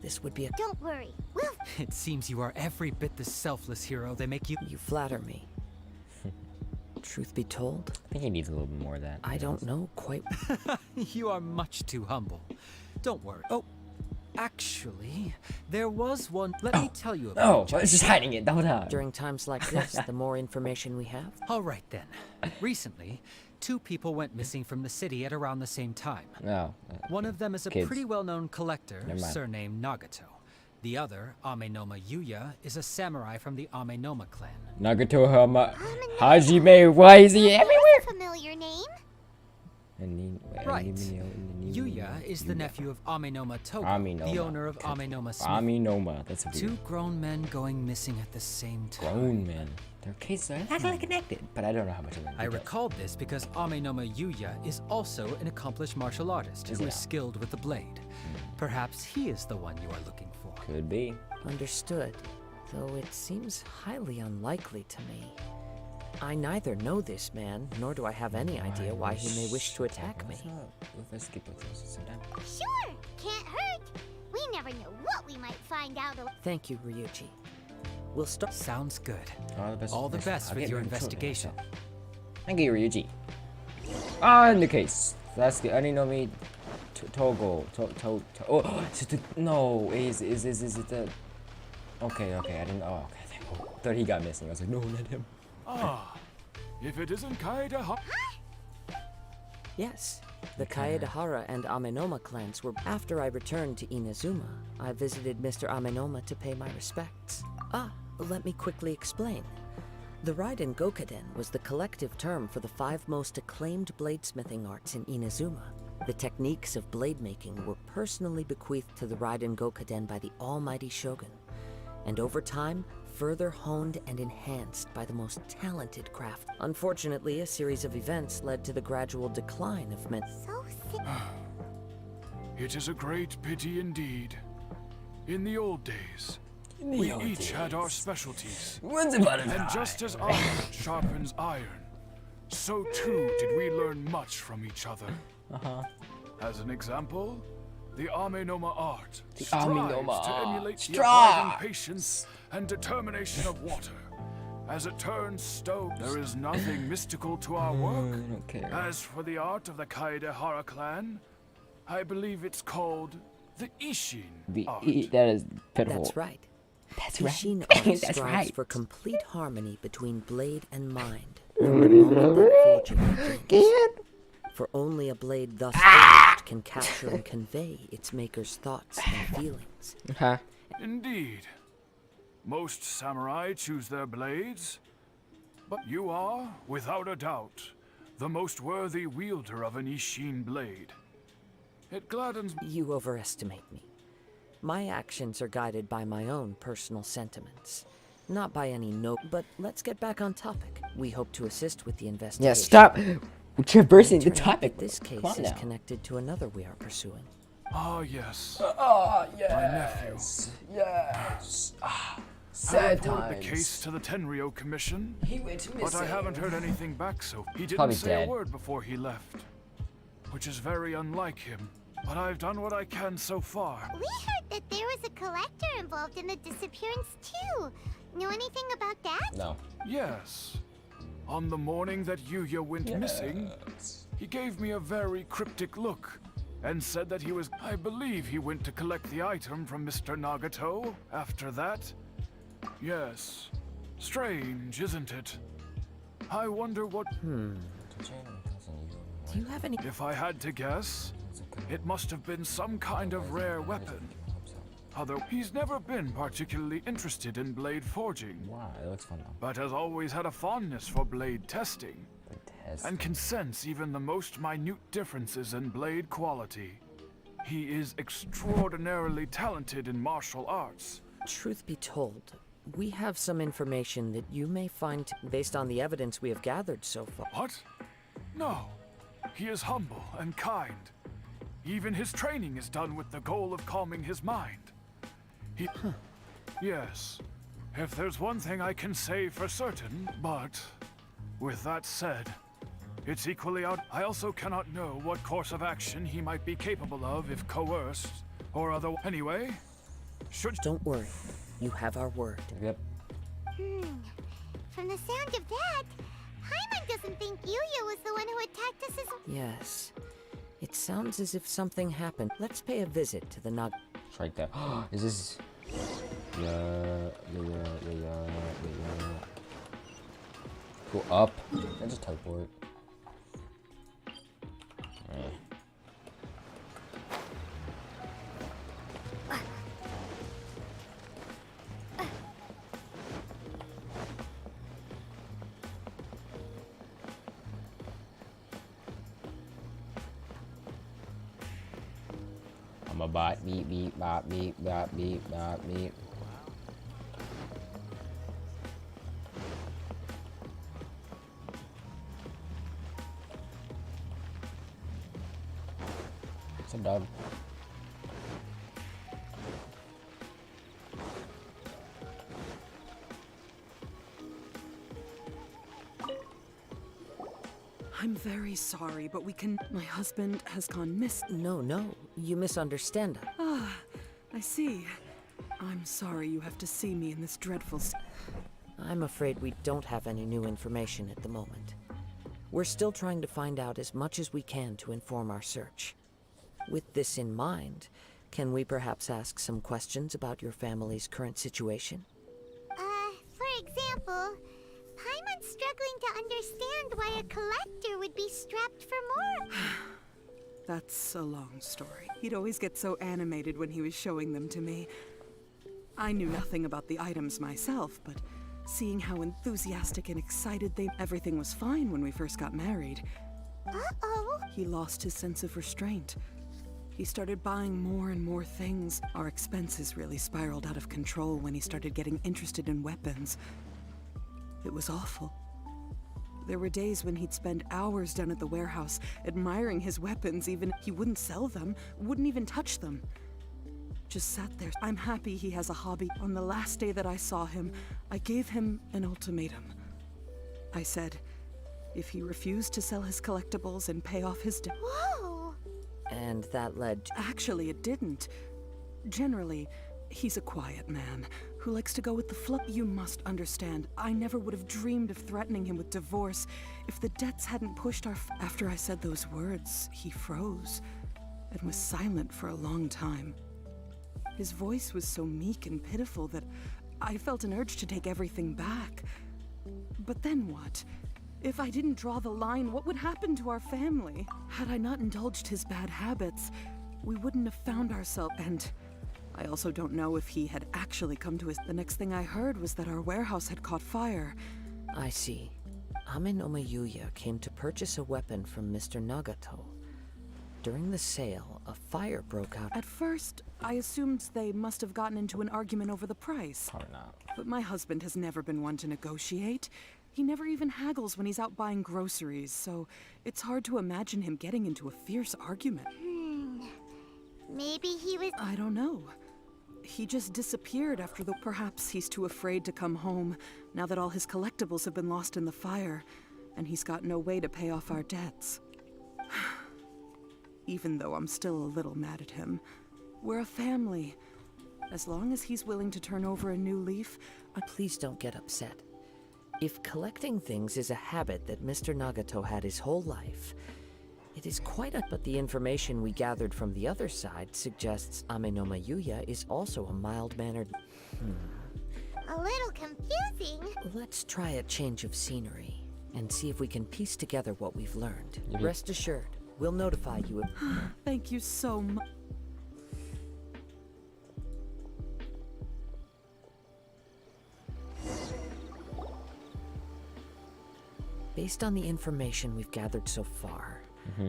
Speaker 2: this would be a...
Speaker 7: Don't worry, we'll...
Speaker 3: It seems you are every bit the selfless hero they make you...
Speaker 2: You flatter me. Truth be told,
Speaker 1: I think he needs a little bit more of that.
Speaker 2: I don't know quite...
Speaker 3: You are much too humble. Don't worry. Oh, actually, there was one... Let me tell you about
Speaker 1: Oh, I was just hiding it. Hold on.
Speaker 2: During times like this, the more information we have...
Speaker 3: All right, then. Recently, 2 people went missing from the city at around the same time.
Speaker 1: No.
Speaker 3: One of them is a
Speaker 1: Kids.
Speaker 3: pretty well-known collector,
Speaker 1: Never mind.
Speaker 3: surnamed Nagato. The other, Amenoma Yuya, is a samurai from the Amenoma clan.
Speaker 1: Nagato Hajime, why is he everywhere?
Speaker 7: Familiar name?
Speaker 3: Right. Yuya is the nephew of Amenoma Togo, the owner of Amenoma Smith.
Speaker 1: Amenoma, that's a weird.
Speaker 3: 2 grown men going missing at the same time.
Speaker 1: Grown men. Their cases are not really connected, but I don't know how much of them.
Speaker 3: I recalled this because Amenoma Yuya is also an accomplished martial artist who is skilled with the blade. Perhaps he is the one you are looking for.
Speaker 1: Could be.
Speaker 2: Understood, though it seems highly unlikely to me. I neither know this man, nor do I have any idea why he may wish to attack me.
Speaker 7: Sure, can't hurt. We never know what we might find out.
Speaker 2: Thank you, Ryuji. We'll start.
Speaker 3: Sounds good.
Speaker 1: All
Speaker 3: the best with your investigation.
Speaker 1: Thank you, Ryuji. In the case. That's good. Aninomi Togo. Oh, no. Is it the... Okay, I didn't... Oh, okay. I thought he got missing. I was like, no, not him.
Speaker 11: If it isn't Kaedehara...
Speaker 2: Yes. The Kaedehara and Amenoma clans were... After I returned to Inazuma, I visited Mr. Amenoma to pay my respects. Let me quickly explain. The Raiden Gokaden was the collective term for the 5 most acclaimed bladesmithing arts in Inazuma. The techniques of blade making were personally bequeathed to the Raiden Gokaden by the almighty Shogun, and over time, further honed and enhanced by the most talented craft. Unfortunately, a series of events led to the gradual decline of men.
Speaker 7: So sick.
Speaker 11: It is a great pity indeed. In the old days, we each had our specialties.
Speaker 1: Once upon a time.
Speaker 11: And just as iron sharpens iron, so too did we learn much from each other. As an example, the Amenoma art strives to emulate the abiding patience and determination of water. As it turns stone, there is nothing mystical to our work. As for the art of the Kaedehara clan, I believe it's called the Ishin art.
Speaker 1: That is pitiful.
Speaker 2: That's right.
Speaker 1: That's right.
Speaker 2: Ishin art
Speaker 1: That's
Speaker 2: strives
Speaker 1: right.
Speaker 2: for complete harmony between blade and mind. From the moment that forging begins. For only a blade thus forged can capture and convey its maker's thoughts and feelings.
Speaker 11: Indeed. Most samurai choose their blades, but you are, without a doubt, the most worthy wielder of an Ishin blade. It gladdens...
Speaker 2: You overestimate me. My actions are guided by my own personal sentiments. Not by any but let's get back on topic. We hope to assist with the investigation.
Speaker 1: Yeah, stop traversing the topic.
Speaker 2: This case is connected to another we are pursuing.
Speaker 11: Yes.
Speaker 1: Yes.
Speaker 11: My nephew.
Speaker 1: Yes.
Speaker 11: I reported the case to the Tenryou Commission,
Speaker 1: He went missing.
Speaker 11: but I haven't heard anything back so he didn't
Speaker 1: Probably
Speaker 11: say
Speaker 1: dead.
Speaker 11: a word before he left, which is very unlike him. But I've done what I can so far.
Speaker 7: We heard that there was a collector involved in the disappearance too. Know anything about that?
Speaker 1: No.
Speaker 11: Yes. On the morning that Yuya went missing, he gave me a very cryptic look and said that I believe he went to collect the item from Mr. Nagato after that. Yes. Strange, isn't it? I wonder what...
Speaker 2: Do you have any...
Speaker 11: If I had to guess, it must have been some kind of rare weapon. Although he's never been particularly interested in blade forging.
Speaker 1: Wow, it looks fun though.
Speaker 11: But has always had a fondness for blade testing. And can sense even the most minute differences in blade quality. He is extraordinarily talented in martial arts.
Speaker 2: Truth be told, we have some information that you may find based on the evidence we have gathered so far.
Speaker 11: What? No. He is humble and kind. Even his training is done with the goal of calming his mind. Yes. If there's one thing I can say for certain, but with that said, it's equally out. I also cannot know what course of action he might be capable of if coerced or other. Anyway,
Speaker 2: Don't worry. You have our word.
Speaker 1: Yep.
Speaker 7: From the sound of that, Paimon doesn't think Yuya was the one who attacked us as...
Speaker 2: Yes. It sounds as if something happened. Let's pay a visit to the Nag...
Speaker 1: It's right there. Is this... Yeah. Go up. I just teleport. I'm a bot. Beep beep bop beep bop beep bop beep. It's a dog.
Speaker 12: I'm very sorry, but my husband has gone missing.
Speaker 2: No, you misunderstand.
Speaker 12: Ah, I see. I'm sorry you have to see me in this dreadful
Speaker 2: I'm afraid we don't have any new information at the moment. We're still trying to find out as much as we can to inform our search. With this in mind, can we perhaps ask some questions about your family's current situation?
Speaker 7: For example, Paimon's struggling to understand why a collector would be strapped for more.
Speaker 12: That's a long story. He'd always get so animated when he was showing them to me. I knew nothing about the items myself, but seeing how enthusiastic and excited everything was fine when we first got married.
Speaker 7: Uh-oh.
Speaker 12: He lost his sense of restraint. He started buying more and more things. Our expenses really spiraled out of control when he started getting interested in weapons. It was awful. There were days when he'd spend hours down at the warehouse admiring his weapons, even he wouldn't sell them, wouldn't even touch them. Just sat there. I'm happy he has a hobby. On the last day that I saw him, I gave him an ultimatum. I said, if he refused to sell his collectibles and pay off his debt...
Speaker 7: Whoa!
Speaker 2: And that led...
Speaker 12: Actually, it didn't. Generally, he's a quiet man who likes to go with the flow. You must understand, I never would have dreamed of threatening him with divorce if the debts hadn't pushed our... After I said those words, he froze and was silent for a long time. His voice was so meek and pitiful that I felt an urge to take everything back. But then what? If I didn't draw the line, what would happen to our family? Had I not indulged his bad habits, we wouldn't have found ourselves. And I also don't know if he had actually come to his... The next thing I heard was that our warehouse had caught fire.
Speaker 2: I see. Amenoma Yuya came to purchase a weapon from Mr. Nagato. During the sale, a fire broke out.
Speaker 12: At first, I assumed they must have gotten into an argument over the price.
Speaker 1: Probably not.
Speaker 12: But my husband has never been one to negotiate. He never even haggles when he's out buying groceries, so it's hard to imagine him getting into a fierce argument.
Speaker 7: Maybe he was...
Speaker 12: I don't know. He just disappeared after the... Perhaps he's too afraid to come home, now that all his collectibles have been lost in the fire, and he's got no way to pay off our debts. Even though I'm still a little mad at him. We're a family. As long as he's willing to turn over a new leaf...
Speaker 2: Please don't get upset. If collecting things is a habit that Mr. Nagato had his whole life, it is quite a... But the information we gathered from the other side suggests Amenoma Yuya is also a mild-mannered...
Speaker 7: A little confusing.
Speaker 2: Let's try a change of scenery and see if we can piece together what we've learned. Rest assured, we'll notify you if...
Speaker 12: Thank you so much.
Speaker 2: Based on the information we've gathered so far,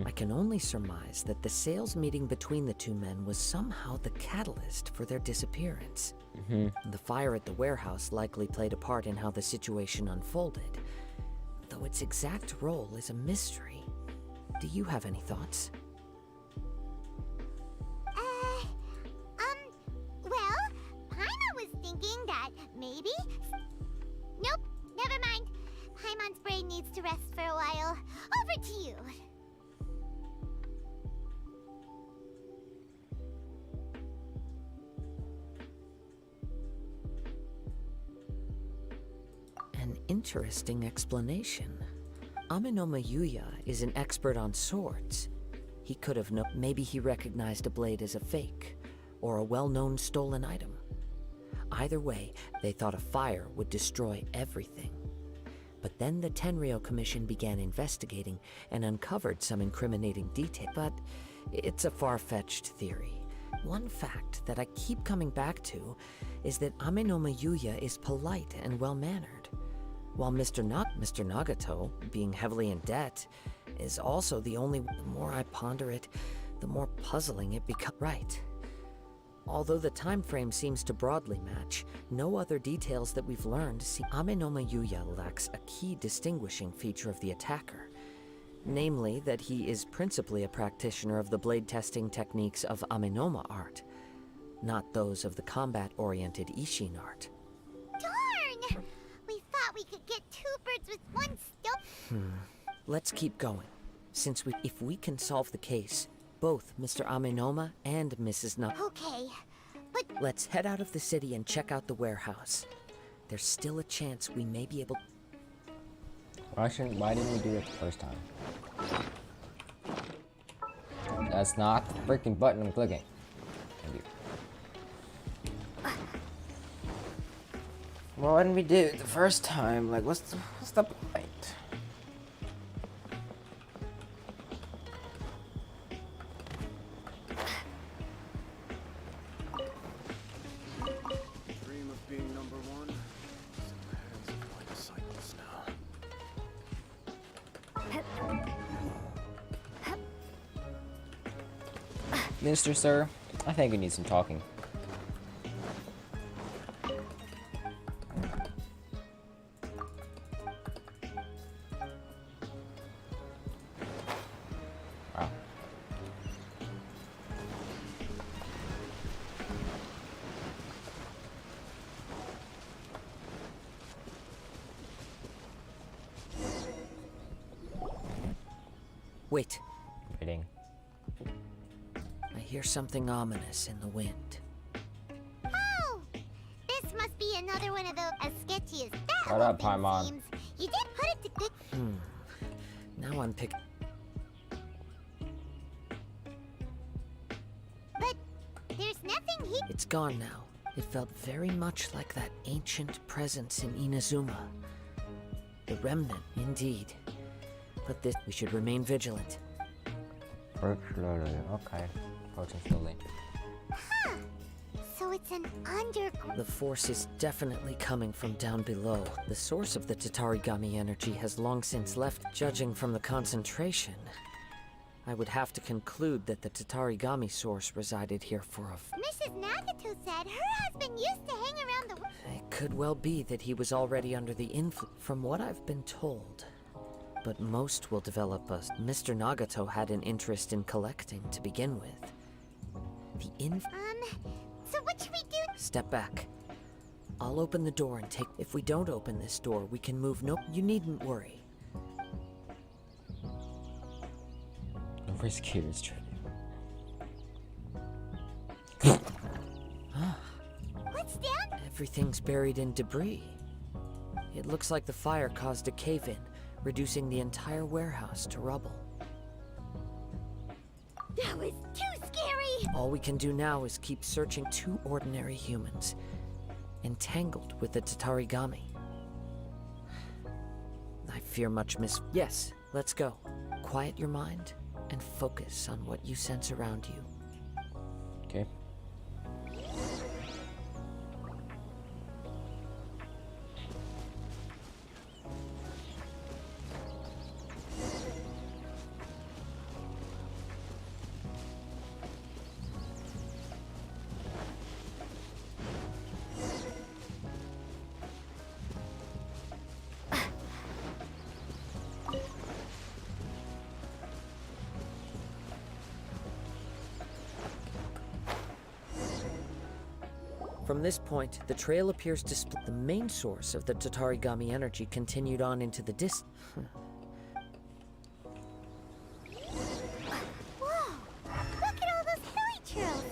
Speaker 2: I can only surmise that the sales meeting between the two men was somehow the catalyst for their disappearance. The fire at the warehouse likely played a part in how the situation unfolded, though its exact role is a mystery. Do you have any thoughts?
Speaker 7: Well, Paimon was thinking that maybe... Nope, never mind. Paimon's brain needs to rest for a while. Over to you.
Speaker 2: An interesting explanation. Amenoma Yuya is an expert on swords. He could have known. Maybe he recognized a blade as a fake, or a well-known stolen item. Either way, they thought a fire would destroy everything. But then the Tenryou Commission began investigating and uncovered some incriminating detail. But it's a far-fetched theory. One fact that I keep coming back to is that Amenoma Yuya is polite and well-mannered, while Mr. Nagato, being heavily in debt, is also the only... The more I ponder it, the more puzzling it becomes. Right. Although the time frame seems to broadly match, no other details that we've learned see Amenoma Yuya lacks a key distinguishing feature of the attacker, namely that he is principally a practitioner of the blade testing techniques of Amenoma art, not those of the combat-oriented Ishin art.
Speaker 7: Darn! We thought we could get two birds with one stone.
Speaker 2: Let's keep going, since if we can solve the case, both Mr. Amenoma and Mrs.
Speaker 7: Okay, but...
Speaker 2: Let's head out of the city and check out the warehouse. There's still a chance we may be able...
Speaker 1: Why didn't we do it the first time? That's not the freaking button I'm clicking. Thank you. Well, why didn't we do it the first time? Like, what's the point?
Speaker 10: Dream of being number one. It's in the hands of my disciples now.
Speaker 1: Minister, sir, I think we need some talking. Wow.
Speaker 2: Wait.
Speaker 1: Waiting.
Speaker 2: I hear something ominous in the wind.
Speaker 7: Oh! This must be another one of those as sketchy as that.
Speaker 1: Shut up,
Speaker 7: whole thing
Speaker 1: Paimon.
Speaker 7: seems. You did put it to good...
Speaker 2: Now I'm picking...
Speaker 7: But there's nothing here.
Speaker 2: It's gone now. It felt very much like that ancient presence in Inazuma. The remnant, indeed. But this... We should remain vigilant.
Speaker 1: Approach slowly. Okay. Approaching slowly.
Speaker 7: Huh. So it's an underground...
Speaker 2: The force is definitely coming from down below. The source of the Tatarigami energy has long since left. Judging from the concentration, I would have to conclude that the Tatarigami source resided here for a...
Speaker 7: Mrs. Nagato said her husband used to hang around the...
Speaker 2: It could well be that he was already under the influence. From what I've been told, but most will develop us. Mr. Nagato had an interest in collecting to begin with.
Speaker 7: So what should we do?
Speaker 2: Step back. I'll open the door and take... If we don't open this door, we can move. No, you needn't worry.
Speaker 1: Don't risk here, it's true.
Speaker 7: What's down?
Speaker 2: Everything's buried in debris. It looks like the fire caused a cave-in, reducing the entire warehouse to rubble.
Speaker 7: That was too scary!
Speaker 2: All we can do now is keep searching. 2 ordinary humans, entangled with the Tatarigami. I fear much Yes, let's go. Quiet your mind and focus on what you sense around you.
Speaker 1: Okay.
Speaker 2: From this point, the trail appears to split. The main source of the Tatarigami energy continued on into the distance.
Speaker 7: Whoa! Look at all those hilly trails!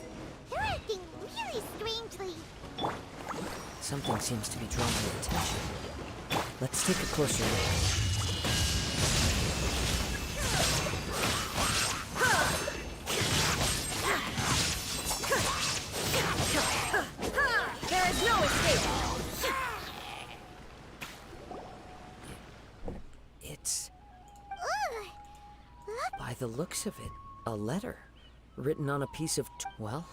Speaker 7: They're acting really strangely.
Speaker 2: Something seems to be drawing your attention. Let's take a closer look.
Speaker 5: There is no escape!
Speaker 2: It's...
Speaker 7: Ugh. Look,
Speaker 2: By the looks of it, a letter written on a piece of... well...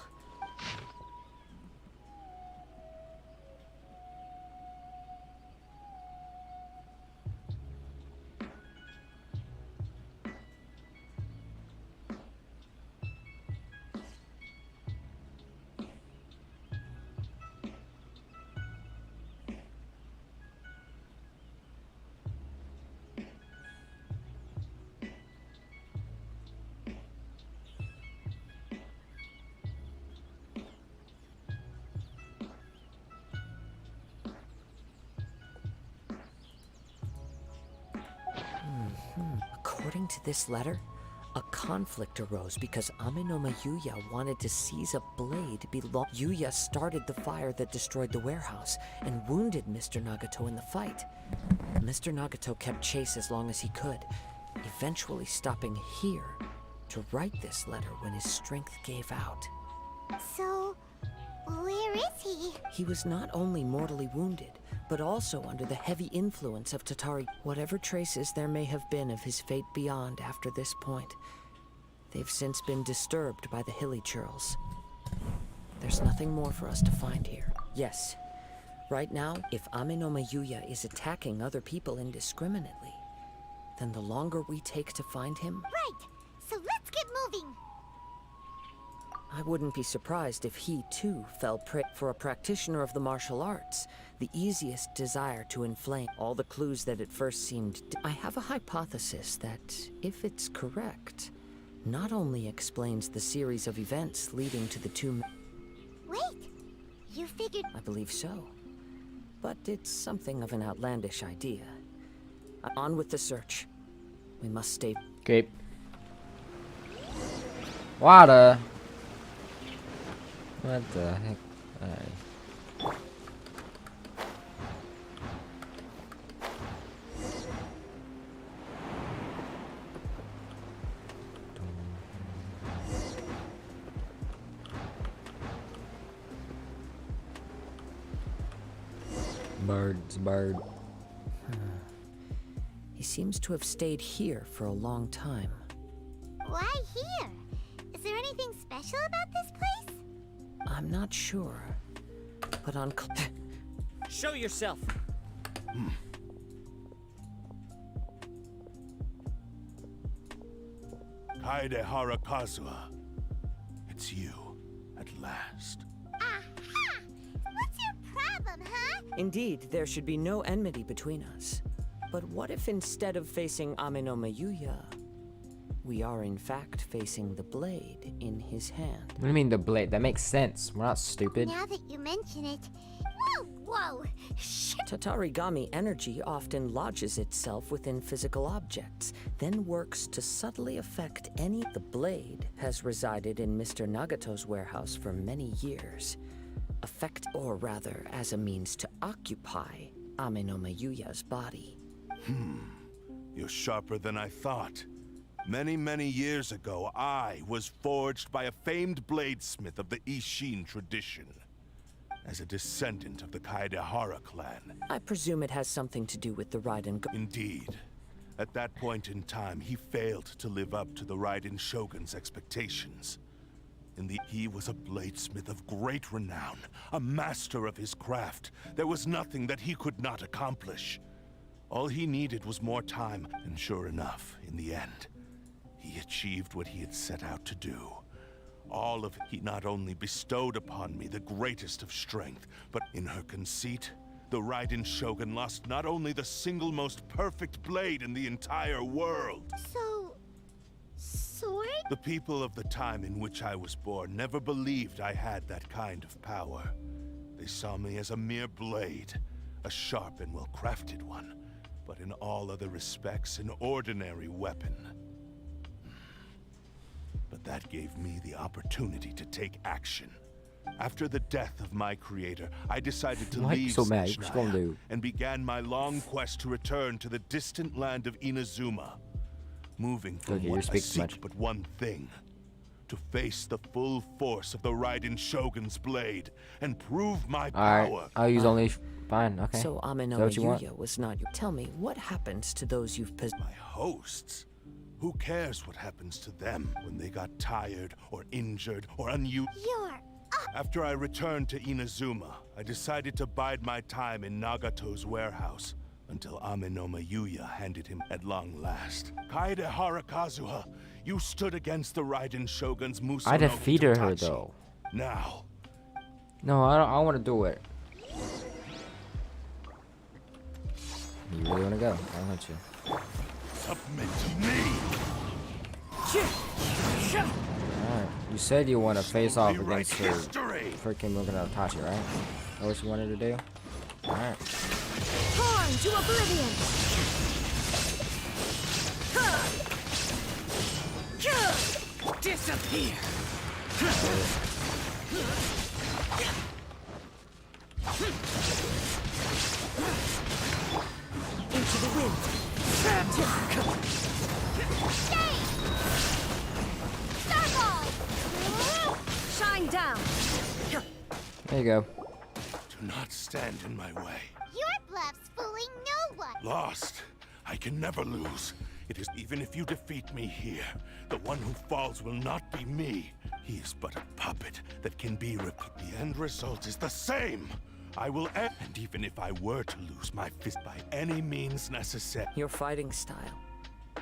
Speaker 2: According to this letter, a conflict arose because Amenoma Yuya wanted to seize a blade Yuya started the fire that destroyed the warehouse and wounded Mr. Nagato in the fight. Mr. Nagato kept chase as long as he could, eventually stopping here to write this letter when his strength gave out.
Speaker 7: so, where is he?
Speaker 2: He was not only mortally wounded, but also under the heavy influence of Tatari. Whatever traces there may have been of his fate beyond after this point, they've since been disturbed by the hilly churls. There's nothing more for us to find here. Yes, right now, if Amenoma Yuya is attacking other people indiscriminately, then the longer we take to find him...
Speaker 7: Right, so let's get moving.
Speaker 2: I wouldn't be surprised if he, too, fell prey for a practitioner of the martial arts. The easiest desire to inflame all the clues that at first seemed... I have a hypothesis that, if it's correct, not only explains the series of events leading to the 2...
Speaker 7: Wait, you figured...
Speaker 2: I believe so. But it's something of an outlandish idea. On with the search. We must stay...
Speaker 1: Okay. Water. What the heck? Alright. Bird.
Speaker 2: He seems to have stayed here for a long time.
Speaker 7: Why here? Is there anything special about this place?
Speaker 2: I'm not sure, but on... Show yourself!
Speaker 8: Kaedehara Kazuha. It's you, at last.
Speaker 7: Aha! What's your problem, huh?
Speaker 2: Indeed, there should be no enmity between us. But what if instead of facing Amenoma Yuya, we are in fact facing the blade in his hand?
Speaker 1: What do you mean the blade? That makes sense. We're not stupid.
Speaker 7: Now that you mention it... Whoa! Shit!
Speaker 2: Tatarigami energy often lodges itself within physical objects, then works to subtly affect any... The blade has resided in Mr. Nagato's warehouse for many years. Or rather, as a means to occupy Amenoma Yuya's body.
Speaker 8: You're sharper than I thought. Many, many years ago, I was forged by a famed bladesmith of the Ishin tradition. As a descendant of the Kaedehara clan.
Speaker 2: I presume it has something to do with the Raiden.
Speaker 8: Indeed. At that point in time, he failed to live up to the Raiden Shogun's expectations. He was a bladesmith of great renown, a master of his craft. There was nothing that he could not accomplish. All he needed was more time, and sure enough, in the end, he achieved what he had set out to do. All of it, he not only bestowed upon me the greatest of strength, but in her conceit, the Raiden Shogun lost not only the single most perfect blade in the entire world.
Speaker 7: So... sword?
Speaker 8: The people of the time in which I was born never believed I had that kind of power. They saw me as a mere blade, a sharp and well-crafted one, but in all other respects an ordinary weapon. But that gave me the opportunity to take action. After the death of my creator, I decided to leave Sechaya and began my long quest to return to the distant land of Inazuma. Moving from what I seek but one thing. To face the full force of the Raiden Shogun's blade and prove my power.
Speaker 1: Alright, I'll use only... Fine, okay.
Speaker 2: So Amenoma Yuya was not your... Tell me, what happens to those you've possessed?
Speaker 8: My hosts? Who cares what happens to them when they got tired or injured or unused? After I returned to Inazuma, I decided to bide my time in Nagato's warehouse until Amenoma Yuya handed him at long last. Kaedehara Kazuha, you stood against the Raiden Shogun's Muso.
Speaker 1: I defeated her though.
Speaker 8: Now.
Speaker 1: No, I want to do it. You really want to go? I'll let you.
Speaker 8: Submit to me.
Speaker 1: Alright, you said you want to face off against her freaking Mugen no Itachi, right? That's what you wanted to do? Alright.
Speaker 5: Torn to oblivion!
Speaker 3: Disappear!
Speaker 5: Into the wind! Shine down!
Speaker 1: There you go.
Speaker 8: Do not stand in my way.
Speaker 7: Your bluff's fooling no one.
Speaker 8: Lost. I can never lose. It is even if you defeat me here, the one who falls will not be me. He is but a puppet that can be replaced. The end result is the same. I will end. And even if I were to lose my fist by any means necessary.
Speaker 2: Your fighting style.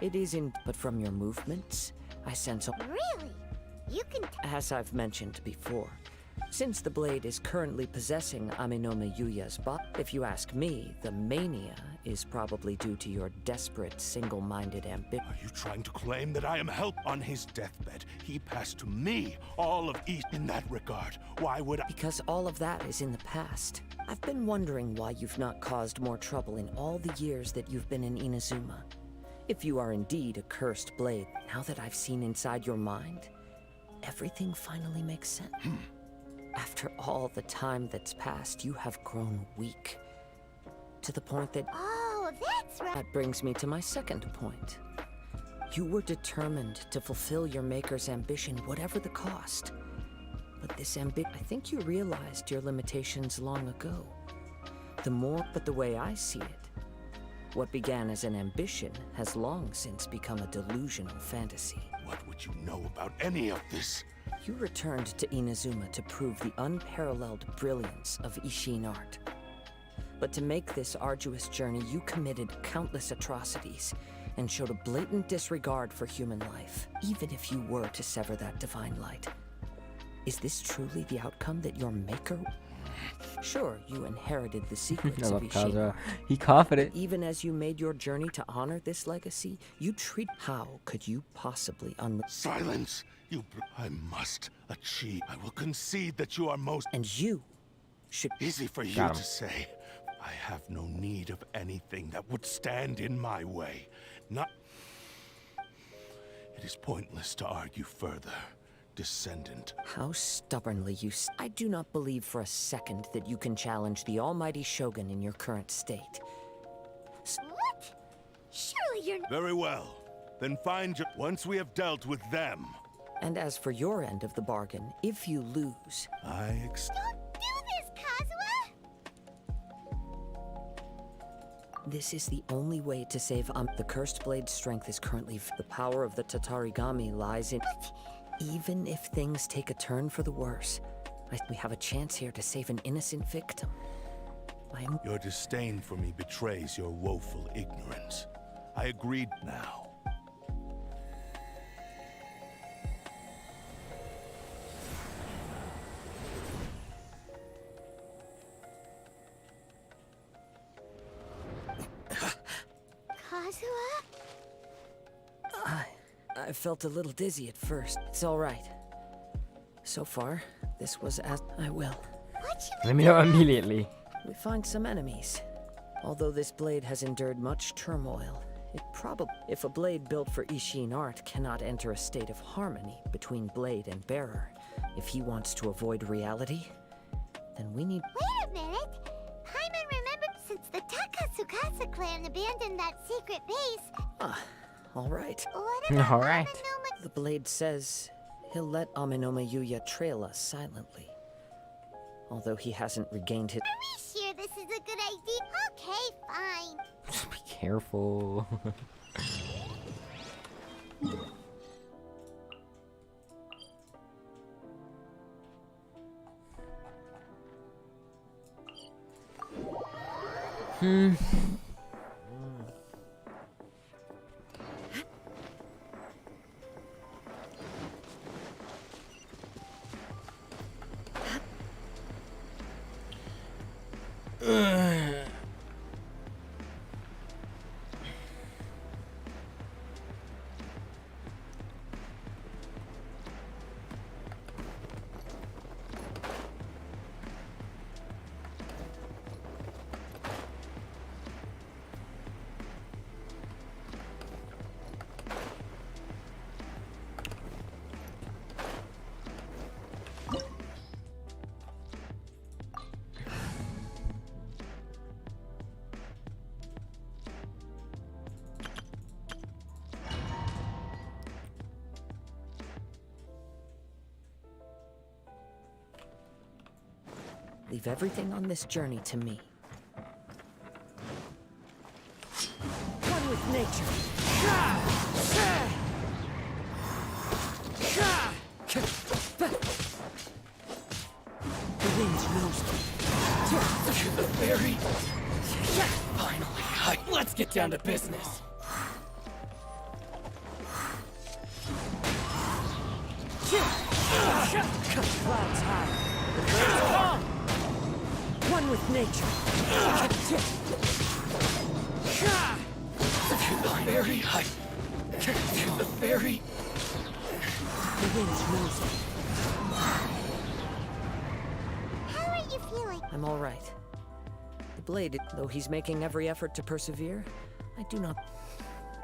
Speaker 2: It isn't, but from your movements, I sense...
Speaker 7: Really? You can...
Speaker 2: As I've mentioned before, since the blade is currently possessing Amenoma Yuya's body, if you ask me, the mania is probably due to your desperate, single-minded ambition.
Speaker 8: Are you trying to claim that I am help on his deathbed? He passed to me all of East in that regard. Why would I?
Speaker 2: Because all of that is in the past. I've been wondering why you've not caused more trouble in all the years that you've been in Inazuma. If you are indeed a cursed blade, now that I've seen inside your mind, everything finally makes sense. After all the time that's passed, you have grown weak. To the point that...
Speaker 7: Oh, that's right.
Speaker 2: That brings me to my second point. You were determined to fulfill your maker's ambition, whatever the cost. But this I think you realized your limitations long ago. But the way I see it, what began as an ambition has long since become a delusional fantasy.
Speaker 8: What would you know about any of this?
Speaker 2: You returned to Inazuma to prove the unparalleled brilliance of Ishin art. But to make this arduous journey, you committed countless atrocities and showed a blatant disregard for human life, even if you were to sever that divine light. Is this truly the outcome that your maker... Sure, you inherited the secrets of Ishin.
Speaker 1: He confident.
Speaker 2: Even as you made your journey to honor this legacy, you treat... How could you possibly
Speaker 8: Silence! I must achieve. I will concede that you are most...
Speaker 2: And you should...
Speaker 8: Easy for you to say. I have no need of anything that would stand in my way. Not... It is pointless to argue further. descendant.
Speaker 2: How stubbornly you I do not believe for a second that you can challenge the almighty Shogun in your current state.
Speaker 7: What? Surely you're...
Speaker 8: Very well. Then find your... Once we have dealt with them.
Speaker 2: And as for your end of the bargain, if you lose...
Speaker 7: Don't do this, Kazuha!
Speaker 2: This is the only way to save The Cursed Blade's strength is currently... The power of the Tatarigami lies in... Even if things take a turn for the worse, we have a chance here to save an innocent victim.
Speaker 8: Your disdain for me betrays your woeful ignorance. I agreed now.
Speaker 7: Kazuha?
Speaker 2: I felt a little dizzy at first. It's all right. So far, this was as I will.
Speaker 1: Let me know immediately.
Speaker 2: We find some enemies. Although this blade has endured much turmoil, it probably, if a blade built for Ishin art cannot enter a state of harmony between blade and bearer, if he wants to avoid reality, then we need...
Speaker 7: Wait a minute! Paimon remembered since the Takatsukasa clan abandoned that secret base.
Speaker 2: All right.
Speaker 7: What about
Speaker 1: All right.
Speaker 7: Amanoma?
Speaker 2: The blade says he'll let Amanoma Yuya trail us silently. Although he hasn't regained his...
Speaker 7: Are we sure this is a good idea? Okay, fine.
Speaker 1: Just be careful.
Speaker 2: Leave everything on this journey to me. One with nature. The wind knows me.
Speaker 13: To the very... Finally, let's get down to business.
Speaker 2: Clouds high. The birds come. One with nature.
Speaker 13: To the very height. To the very...
Speaker 2: The wind knows me.
Speaker 7: How are you feeling?
Speaker 2: I'm all right. The blade, though he's making every effort to persevere, I do not...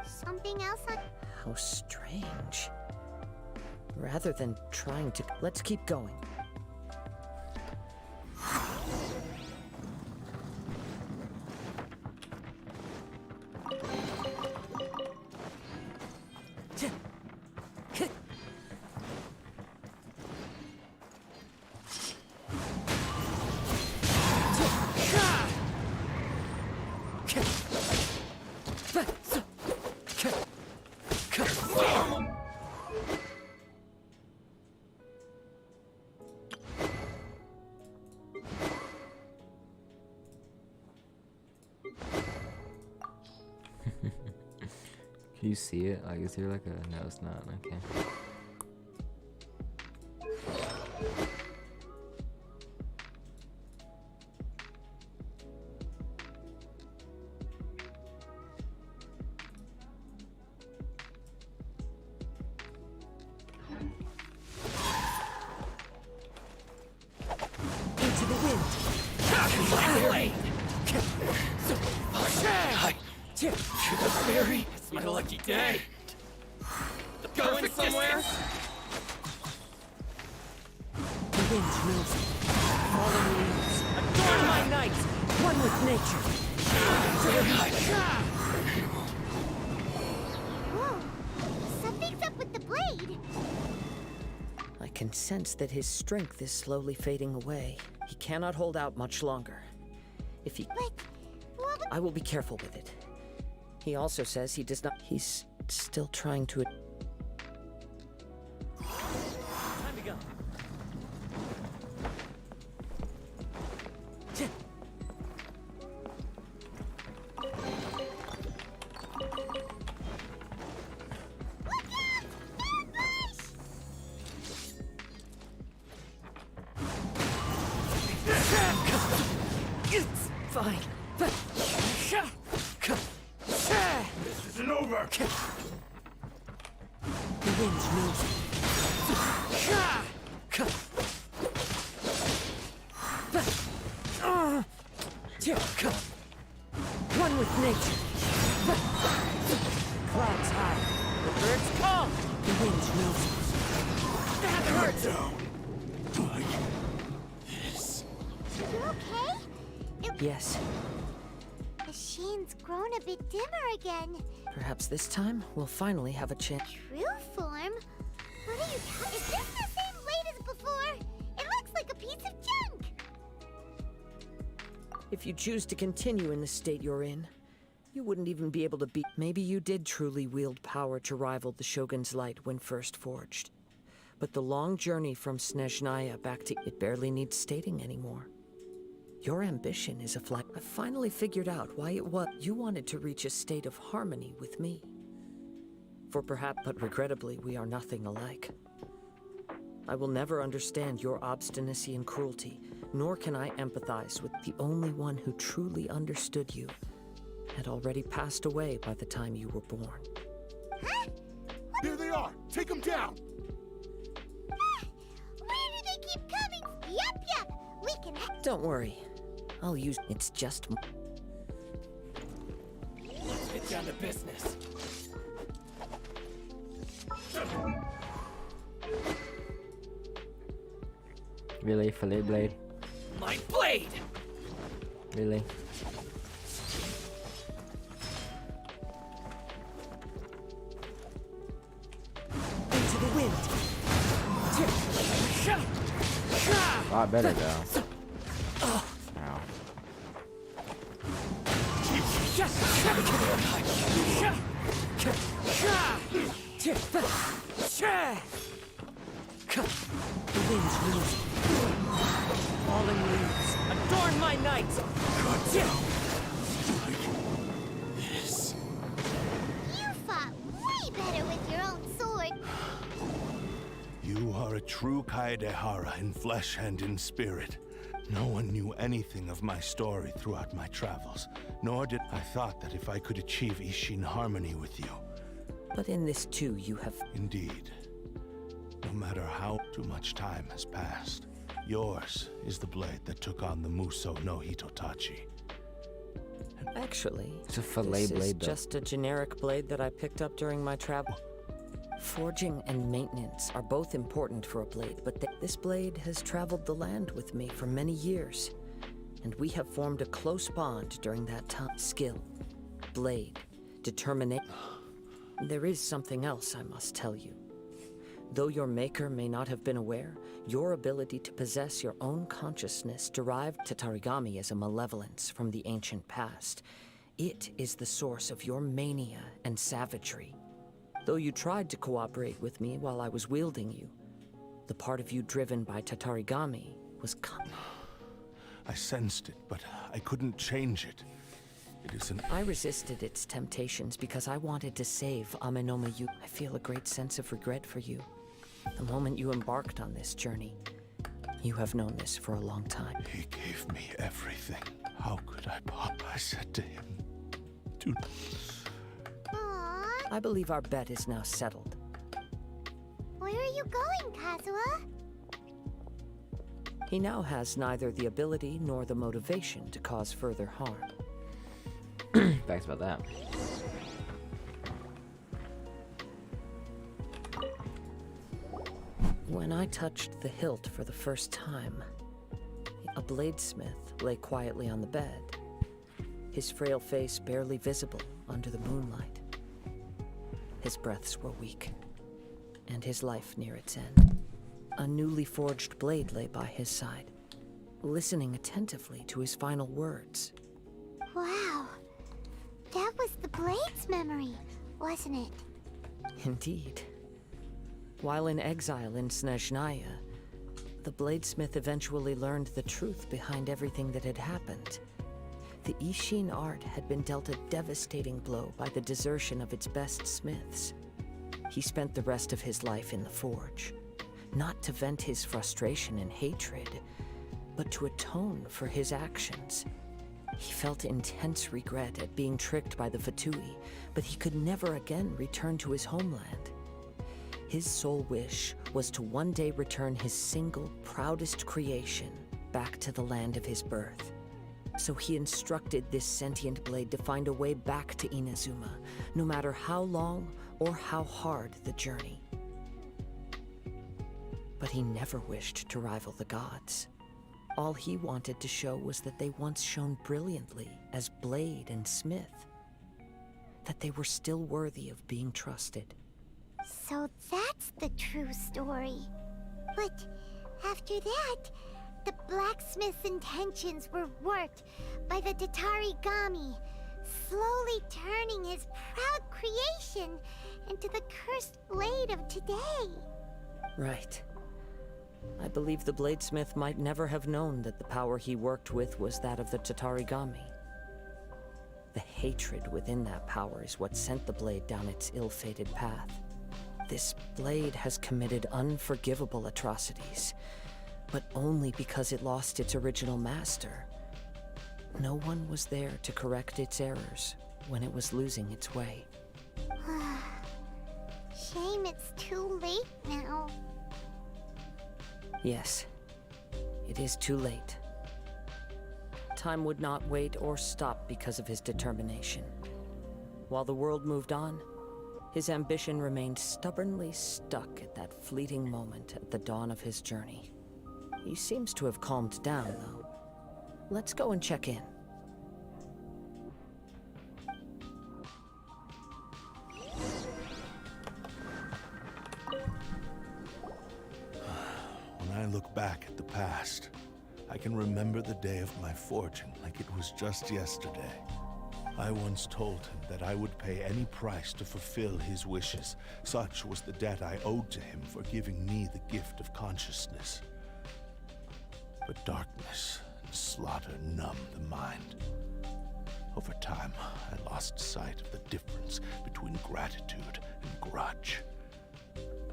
Speaker 7: Something else on...
Speaker 2: How strange. Rather than trying to... Let's keep going.
Speaker 1: Can you see it? Like, is there like a... No, it's not. Okay.
Speaker 2: Into the wind.
Speaker 13: To the very... It's my lucky day. Going somewhere?
Speaker 2: winds moves, falling leaves, adorn my night, one with nature.
Speaker 7: Whoa, something's up with the blade.
Speaker 2: I can sense that his strength is slowly fading away. He cannot hold out much longer. If he... I will be careful with it. He also says he does not... He's still trying to... Time to go. It's fine.
Speaker 11: This isn't over.
Speaker 2: The wind's moving. One with nature. Clouds high. The birds call. The wind's moving. That hurts.
Speaker 7: You okay?
Speaker 2: Yes.
Speaker 7: The shine's grown a bit dimmer again.
Speaker 2: Perhaps this time we'll finally have a chance.
Speaker 7: True form? What are you talking? Is this the same blade as before? It looks like a piece of junk.
Speaker 2: If you choose to continue in the state you're in, you wouldn't even be able to beat. Maybe you did truly wield power to rival the Shogun's light when first forged. But the long journey from Snezhnaya back to it barely needs stating anymore. Your ambition is a flight. I finally figured out why it was you wanted to reach a state of harmony with me. For perhaps, but regrettably, we are nothing alike. I will never understand your obstinacy and cruelty, nor can I empathize with the only one who truly understood you, had already passed away by the time you were born.
Speaker 7: Huh?
Speaker 8: Here they are! Take them down!
Speaker 7: Where do they keep coming? Yup. We can...
Speaker 2: Don't worry. I'll use... It's just...
Speaker 13: Let's get down to business.
Speaker 1: Really? Fillet blade?
Speaker 13: My blade!
Speaker 1: Really?
Speaker 2: Into the wind.
Speaker 1: A lot better though. Ow.
Speaker 2: The wind's moving. Falling leaves, adorn my night.
Speaker 13: This.
Speaker 7: You fought way better with your own sword.
Speaker 8: You are a true Kaedehara in flesh and in spirit. No one knew anything of my story throughout my travels, nor did I thought that if I could achieve Ishin harmony with you.
Speaker 2: But in this too, you have...
Speaker 8: Indeed. No matter how too much time has passed, yours is the blade that took on the Muso no Hitotachi.
Speaker 2: Actually,
Speaker 1: It's a fillet
Speaker 2: this is
Speaker 1: blade though.
Speaker 2: just a generic blade that I picked up during my travel. Forging and maintenance are both important for a blade, but this blade has traveled the land with me for many years, and we have formed a close bond during that time. Skill, blade, determination. There is something else I must tell you. Though your maker may not have been aware, your ability to possess your own consciousness derived to Tatarigami as a malevolence from the ancient past. It is the source of your mania and savagery. Though you tried to cooperate with me while I was wielding you, the part of you driven by Tatarigami was
Speaker 8: I sensed it, but I couldn't change it. It is an...
Speaker 2: I resisted its temptations because I wanted to save Amenoma Yu. I feel a great sense of regret for you. The moment you embarked on this journey, you have known this for a long time.
Speaker 8: He gave me everything. How could I I said to him, do...
Speaker 7: Aww.
Speaker 2: I believe our bet is now settled.
Speaker 7: Where are you going, Kazuha?
Speaker 2: He now has neither the ability nor the motivation to cause further harm.
Speaker 1: Facts about that.
Speaker 2: When I touched the hilt for the first time, a bladesmith lay quietly on the bed, his frail face barely visible under the moonlight. His breaths were weak, and his life near its end. A newly forged blade lay by his side, listening attentively to his final words.
Speaker 7: Wow. That was the Blade's memory, wasn't it?
Speaker 2: Indeed. While in exile in Snezhnaya, the bladesmith eventually learned the truth behind everything that had happened. The Ishin art had been dealt a devastating blow by the desertion of its best smiths. He spent the rest of his life in the forge, not to vent his frustration and hatred, but to atone for his actions. He felt intense regret at being tricked by the Fatui, but he could never again return to his homeland. His sole wish was to one day return his single, proudest creation back to the land of his birth. So he instructed this sentient blade to find a way back to Inazuma, no matter how long or how hard the journey. But he never wished to rival the gods. All he wanted to show was that they once shone brilliantly as blade and smith, that they were still worthy of being trusted.
Speaker 7: So that's the true story. But after that, the blacksmith's intentions were warped by the Tatarigami, slowly turning his proud creation into the cursed blade of today.
Speaker 2: Right. I believe the bladesmith might never have known that the power he worked with was that of the Tatarigami. The hatred within that power is what sent the blade down its ill-fated path. This blade has committed unforgivable atrocities, but only because it lost its original master. No one was there to correct its errors when it was losing its way.
Speaker 7: Shame it's too late now.
Speaker 2: Yes, it is too late. Time would not wait or stop because of his determination. While the world moved on, his ambition remained stubbornly stuck at that fleeting moment at the dawn of his journey. He seems to have calmed down, though. Let's go and check in.
Speaker 8: When I look back at the past, I can remember the day of my forging like it was just yesterday. I once told him that I would pay any price to fulfill his wishes. Such was the debt I owed to him for giving me the gift of consciousness. But darkness and slaughter numbed the mind. Over time, I lost sight of the difference between gratitude and grudge.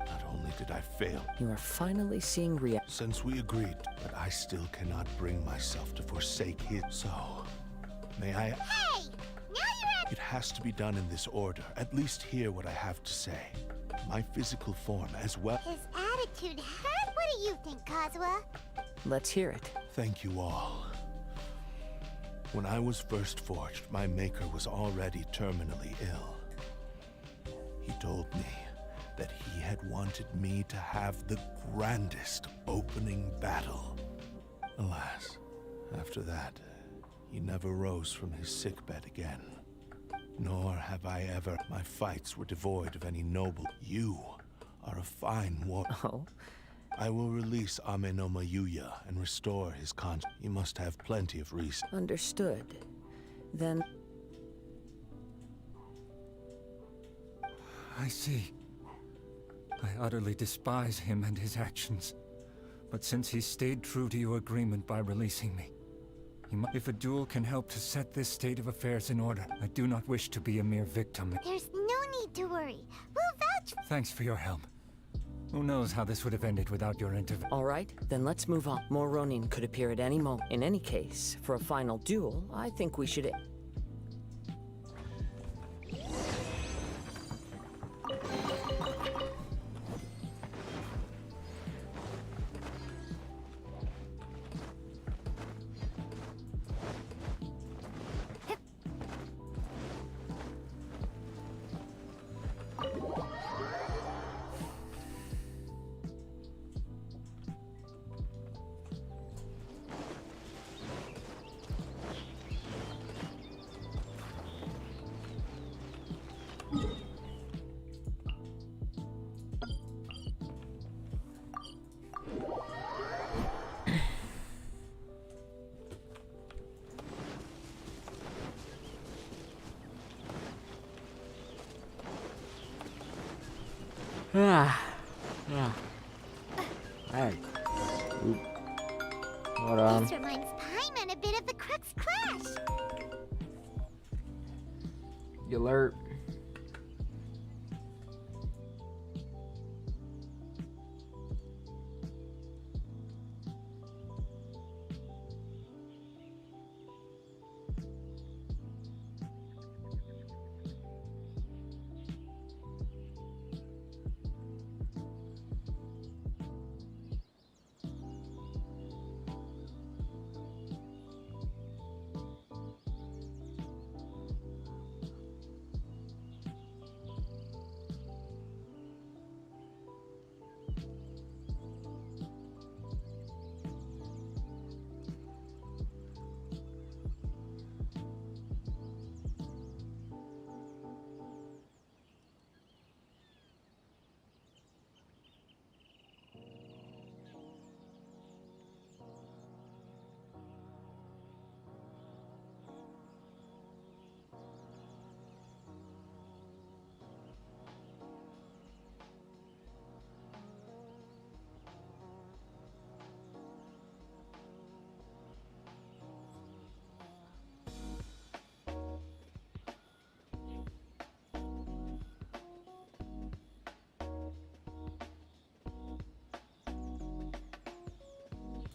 Speaker 8: Not only did I fail...
Speaker 2: You are finally seeing reality.
Speaker 8: Since we agreed, but I still cannot bring myself to forsake his... So, may I...
Speaker 7: Hey! Now you're at...
Speaker 8: It has to be done in this order. At least hear what I have to say. My physical form as well...
Speaker 7: His attitude hurt? What do you think, Kazuha?
Speaker 2: Let's hear it.
Speaker 8: Thank you all. When I was first forged, my maker was already terminally ill. He told me that he had wanted me to have the grandest opening battle. Alas, after that, he never rose from his sickbed again. Nor have I ever... My fights were devoid of any noble... You are a fine warrior.
Speaker 2: Oh?
Speaker 8: I will release Ame no Mayuya and restore his conscience. You must have plenty of reason.
Speaker 2: Understood. Then...
Speaker 3: I see. I utterly despise him and his actions. But since he stayed true to your agreement by releasing me, if a duel can help to set this state of affairs in order, I do not wish to be a mere victim.
Speaker 7: There's no need to worry. We'll vouch...
Speaker 3: Thanks for your help. Who knows how this would have ended without your intervention?
Speaker 2: All right, then let's move on. More Ronin could appear at any moment. In any case, for a final duel, I think we should...
Speaker 1: Yeah. Alright. Hold on.
Speaker 7: This reminds Paimon a bit of the Crux Crash.
Speaker 1: You alert.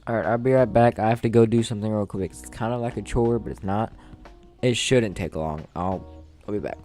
Speaker 1: Alright, I'll be right back. I have to go do something real quick. It's kind of like a chore, but it's not. It shouldn't take long. I'll be back.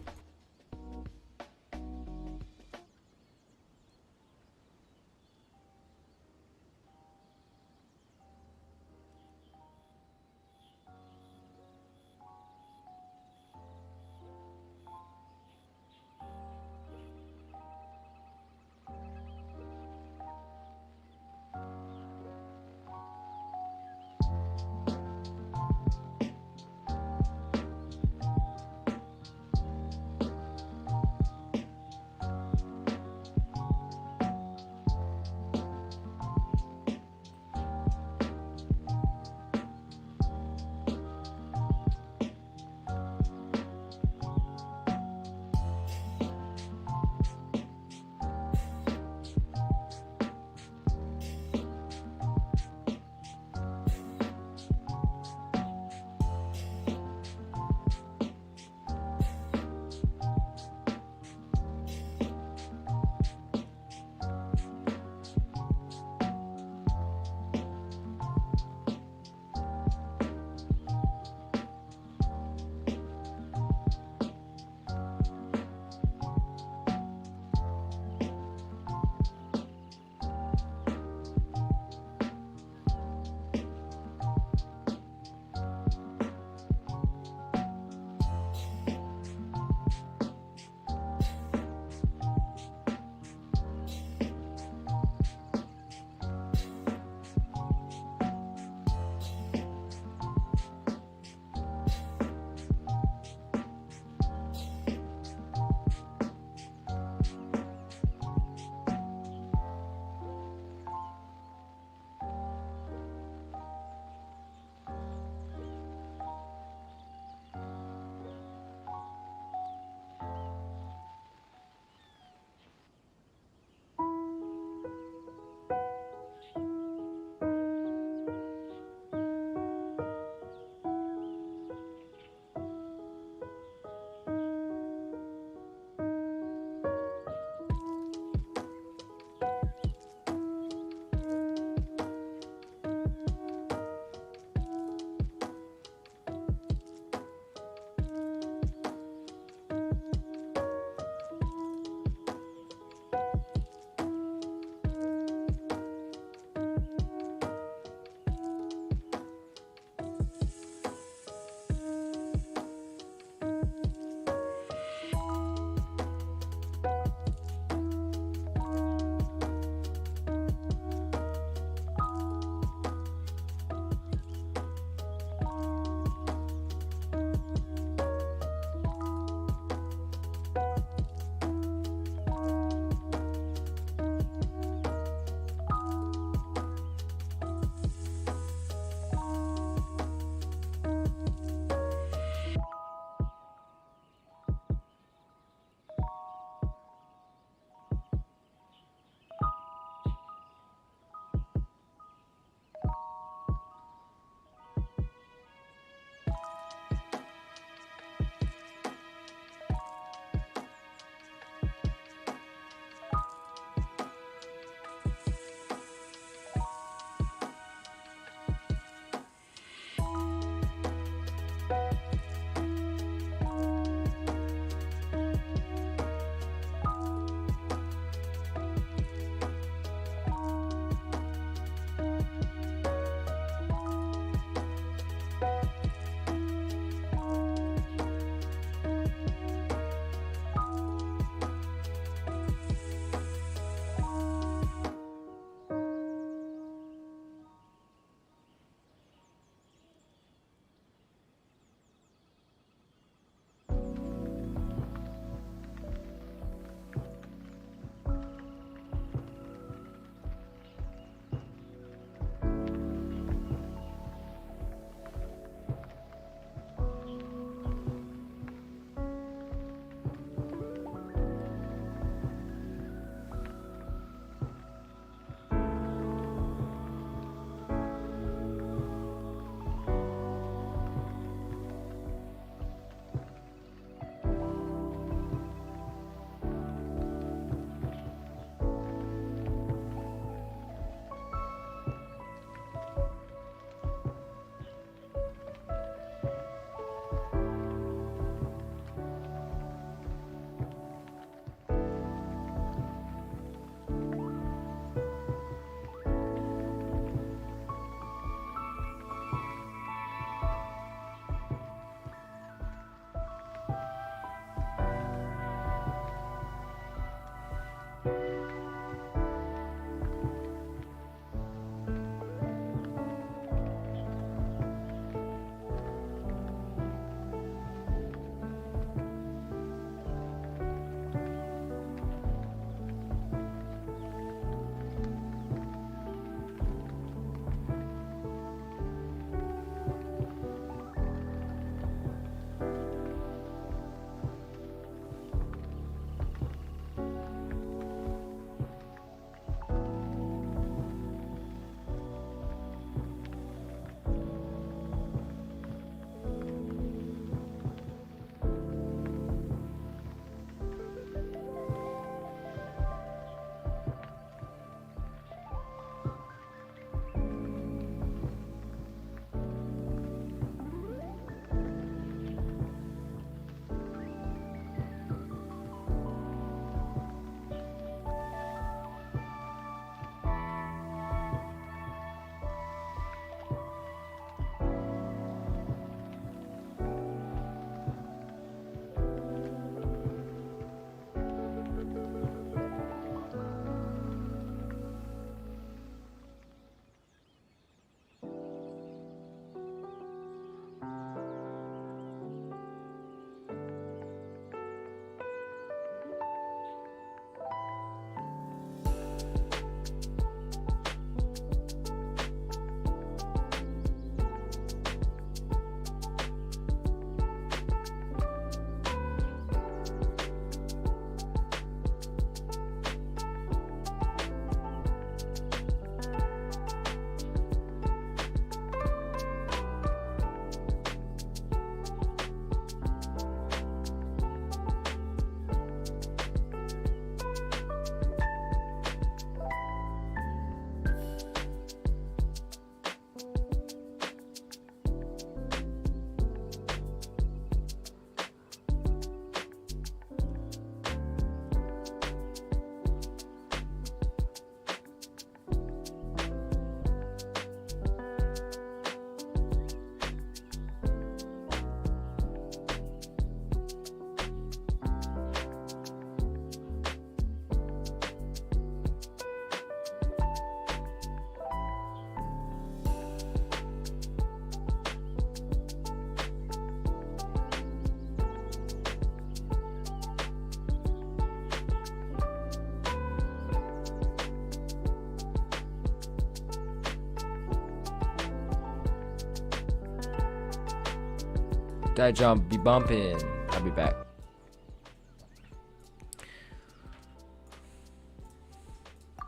Speaker 1: That jump be bumping. I'll be back.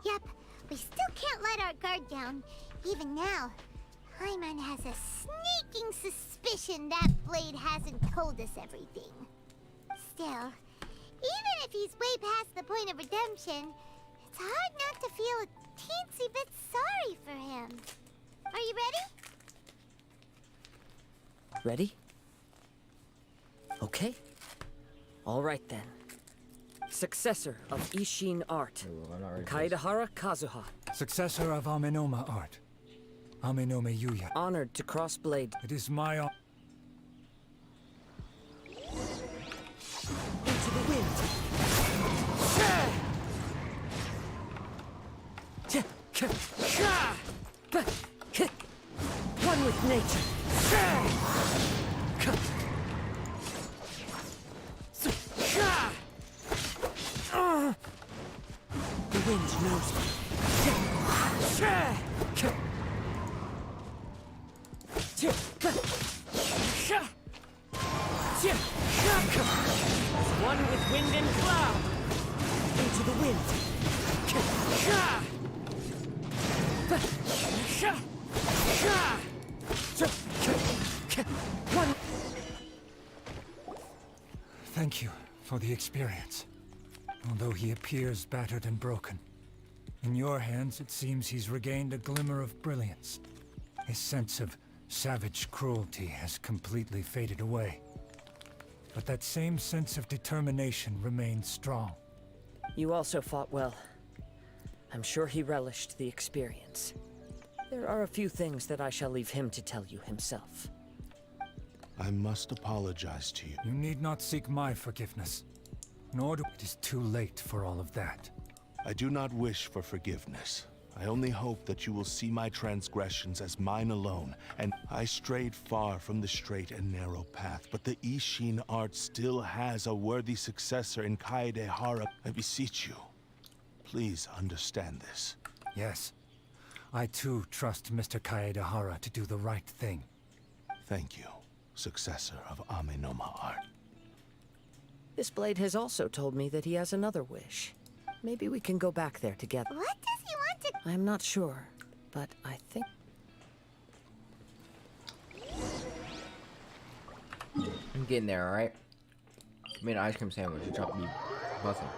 Speaker 7: Yep, we still can't let our guard down. Even now, Hyman has a sneaking suspicion that Blade hasn't told us everything. Still, even if he's way past the point of redemption, it's hard not to feel a teensy bit sorry for him. Are you ready?
Speaker 2: Ready? Okay. All right then. Successor of Ishin art, Kaedehara Kazuha.
Speaker 13: Successor of Amenoma art, Amenome Yuya.
Speaker 2: Honored to cross blade.
Speaker 13: It is my honor.
Speaker 2: Into the wind. One with nature. The wind knows me. One with wind and cloud. Into the wind. One.
Speaker 13: Thank you for the experience. Although he appears battered and broken, in your hands it seems he's regained a glimmer of brilliance. His sense of savage cruelty has completely faded away. But that same sense of determination remains strong.
Speaker 2: You also fought well. I'm sure he relished the experience. There are a few things that I shall leave him to tell you himself.
Speaker 8: I must apologize to you.
Speaker 13: You need not seek my forgiveness. Nor do it is too late for all of that.
Speaker 8: I do not wish for forgiveness. I only hope that you will see my transgressions as mine alone, and I strayed far from the straight and narrow path, but the Ishin art still has a worthy successor in Kaedehara. I beseech you, please understand this.
Speaker 13: Yes. I too trust Mr. Kaedehara to do the right thing.
Speaker 8: Thank you, successor of Amenoma art.
Speaker 2: This blade has also told me that he has another wish. Maybe we can go back there together.
Speaker 7: What does he want to...
Speaker 2: I'm not sure, but I think...
Speaker 1: I'm getting there, alright? I made an ice cream sandwich. It dropped me nothing.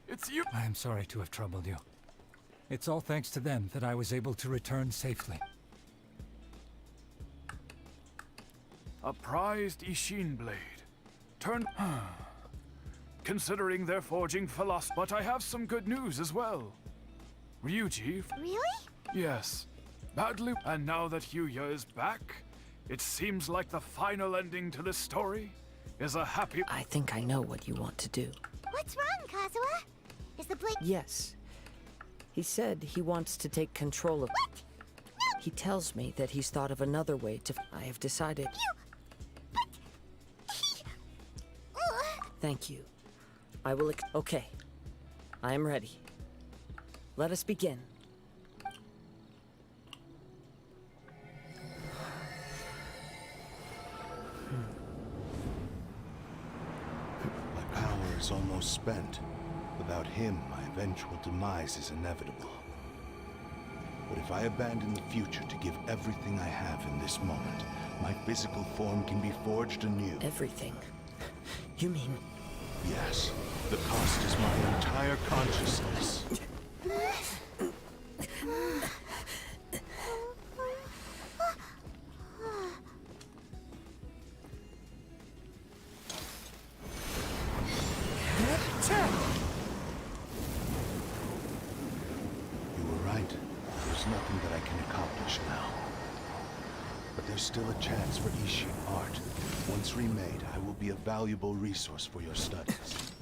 Speaker 11: It's you.
Speaker 13: I am sorry to have troubled you. It's all thanks to them that I was able to return safely.
Speaker 11: A prized Ishin blade. Turn... Considering they're forging philosophy. But I have some good news as well. Ryuji...
Speaker 7: Really?
Speaker 11: Yes. Badly... And now that Yuya is back, it seems like the final ending to this story is a happy...
Speaker 2: I think I know what you want to do.
Speaker 7: What's wrong, Kazuha? Is the blade...
Speaker 2: Yes. He said he wants to take control of...
Speaker 7: What? No!
Speaker 2: He tells me that he's thought of another way to... I have decided...
Speaker 7: But... He...
Speaker 2: Thank you. I will... Okay. I am ready. Let us begin.
Speaker 8: My power is almost spent. Without him, my eventual demise is inevitable. But if I abandon the future to give everything I have in this moment, my physical form can be forged anew.
Speaker 2: Everything? You mean...
Speaker 8: Yes. The cost is my entire consciousness. You were right. There's nothing that I can accomplish now. but there's still a chance for Ishin art. Once remade, I will be a valuable resource for your studies.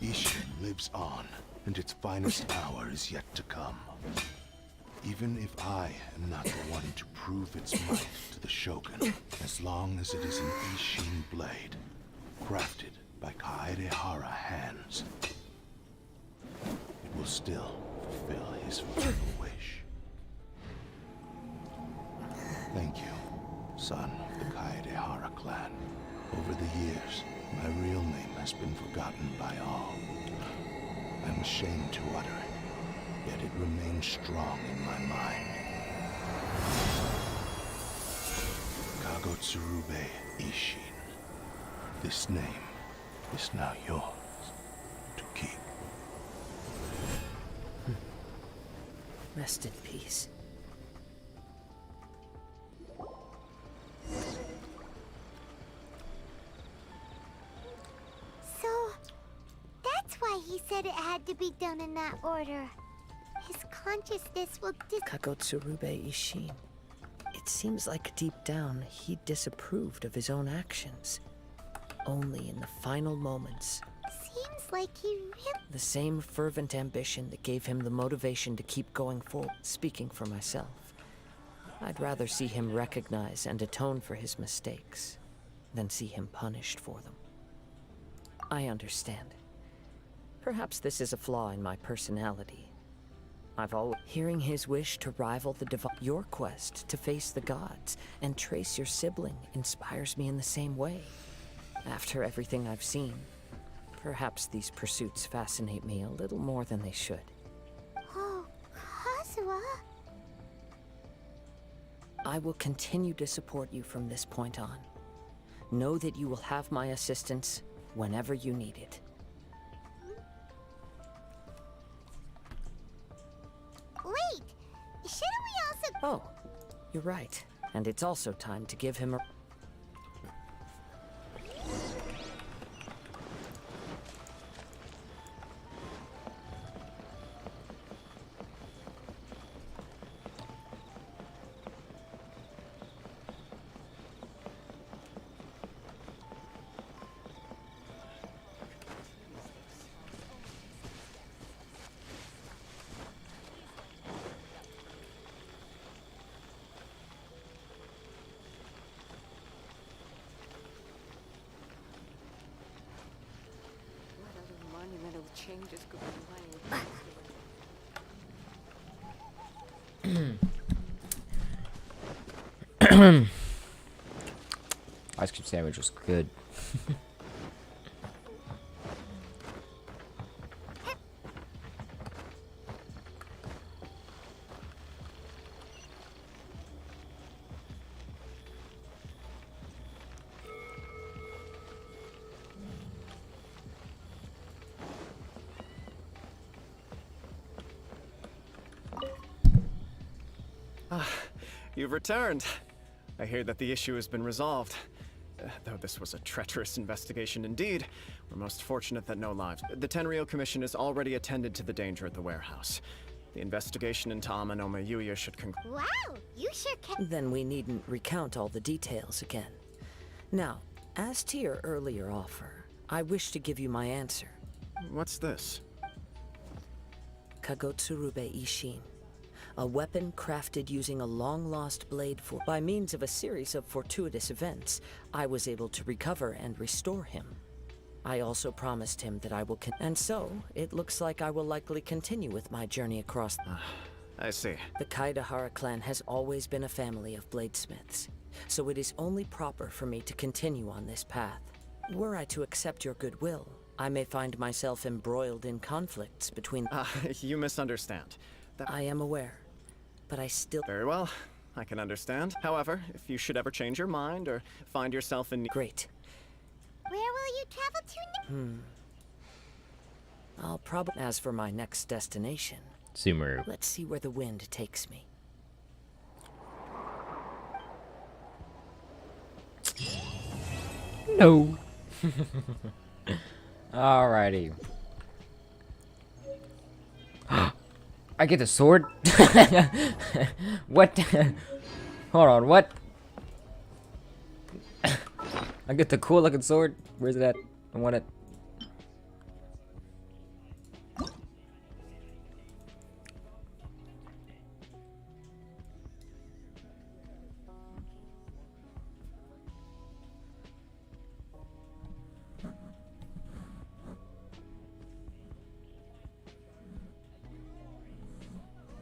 Speaker 8: Ishin lives on, and its finest hour is yet to come. Even if I am not the one to prove its might to the Shogun, as long as it is an Ishin blade, crafted by Kaedehara hands, it will still fulfill his final wish. Thank you, son of the Kaedehara clan. Over the years, my real name has been forgotten by all. I'm ashamed to utter it, yet it remains strong in my mind. Kagotsurube Ishin. This name is now yours to keep.
Speaker 2: Rest in peace.
Speaker 7: So, that's why he said it had to be done in that order. His consciousness will
Speaker 2: Kagotsurube Ishin. It seems like deep down he disapproved of his own actions. Only in the final moments.
Speaker 7: Seems like he really...
Speaker 2: The same fervent ambition that gave him the motivation to keep going forward. Speaking for myself, I'd rather see him recognize and atone for his mistakes than see him punished for them. I understand. Perhaps this is a flaw in my personality. I've always... Hearing his wish to rival the divine... Your quest to face the gods and trace your sibling inspires me in the same way. After everything I've seen, perhaps these pursuits fascinate me a little more than they should.
Speaker 7: Oh, Kazuha...
Speaker 2: I will continue to support you from this point on. Know that you will have my assistance whenever you need it.
Speaker 7: Wait! Shouldn't we also...
Speaker 2: Oh, you're right. And it's also time to give him a...
Speaker 5: Changes could be made.
Speaker 1: Ice cream sandwich was good.
Speaker 10: You've returned. I hear that the issue has been resolved. Though this was a treacherous investigation indeed, we're most fortunate that no lives. The Tenryou Commission has already attended to the danger at the warehouse. The investigation into Amanoma Yuya should conclude.
Speaker 7: Wow, you sure can...
Speaker 2: Then we needn't recount all the details again. Now, as to your earlier offer, I wish to give you my answer.
Speaker 10: What's this?
Speaker 2: Kagotsurube Ishin. A weapon crafted using a long-lost blade for... By means of a series of fortuitous events, I was able to recover and restore him. I also promised him that I will and so, it looks like I will likely continue with my journey across...
Speaker 10: I see.
Speaker 2: The Kaedehara clan has always been a family of bladesmiths, so it is only proper for me to continue on this path. Were I to accept your goodwill, I may find myself embroiled in conflicts between...
Speaker 10: You misunderstand.
Speaker 2: I am aware. But I still...
Speaker 10: Very well. I can understand. However, if you should ever change your mind or find yourself in...
Speaker 2: Great.
Speaker 7: Where will you travel to now?
Speaker 2: I'll probably... As for my next destination...
Speaker 1: Sumeru.
Speaker 2: Let's see where the wind takes me.
Speaker 1: No. Alrighty. I get the sword? What? Hold on, what? I get the cool looking sword. Where's it at? I want it.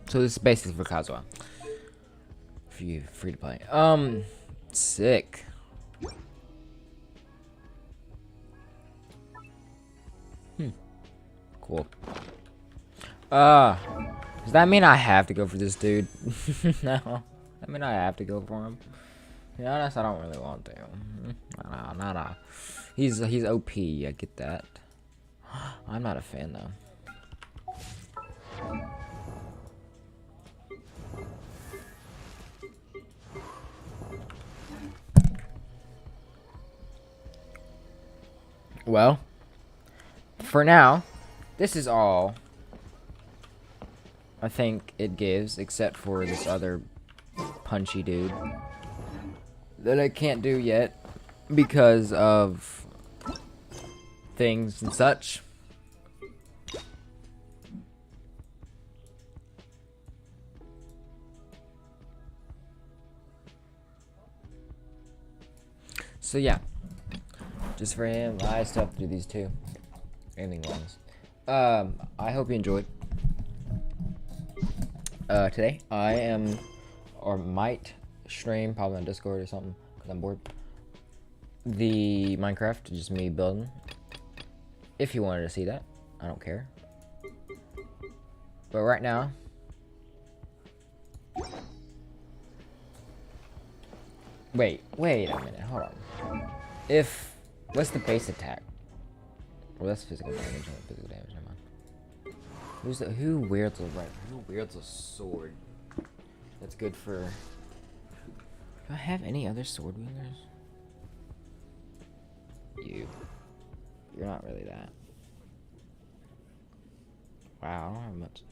Speaker 1: So this is basically for Kazuha. For you, free to play. Sick. Cool. Does that mean I have to go for this dude? No. I mean I have to go for him. To be honest, I don't really want to. Nah. He's OP, I get that. I'm not a fan though. Well, for now, this is all I think it gives, except for this other punchy dude that I can't do yet because of things and such. So yeah. Just for him, I still have to do these two. Anything wrong. I hope you enjoyed. Today, I am, or might stream, probably on Discord or something, because I'm bored. The Minecraft, just me building. If you wanted to see that, I don't care. But right now, wait a minute, hold on. What's the base attack? Well, that's physical damage. Physical damage. Never mind. Who wields a sword? That's good for. Do I have any other sword wielders? You're not really that. Wow, I don't have much.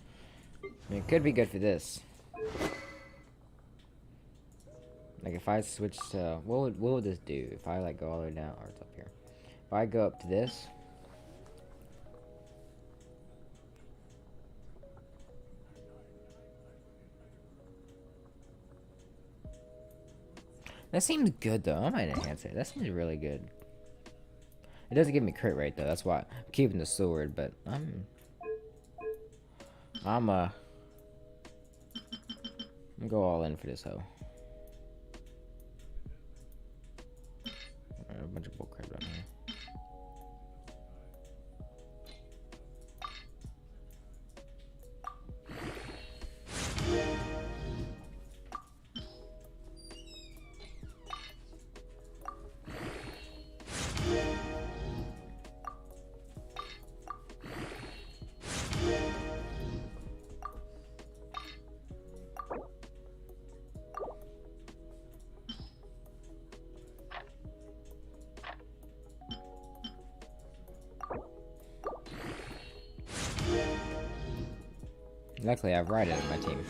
Speaker 1: I mean, it could be good for this. Like if I switch to what would this do if I like go all the way down, or it's up here? If I go up to this, that seems good though. I might enhance it. That seems really good. It doesn't give me crit rate though. That's why I'm keeping the sword. But I'm gonna go all in for this hoe. A bunch of bullcrap down here. Luckily, I have Ryder in my team.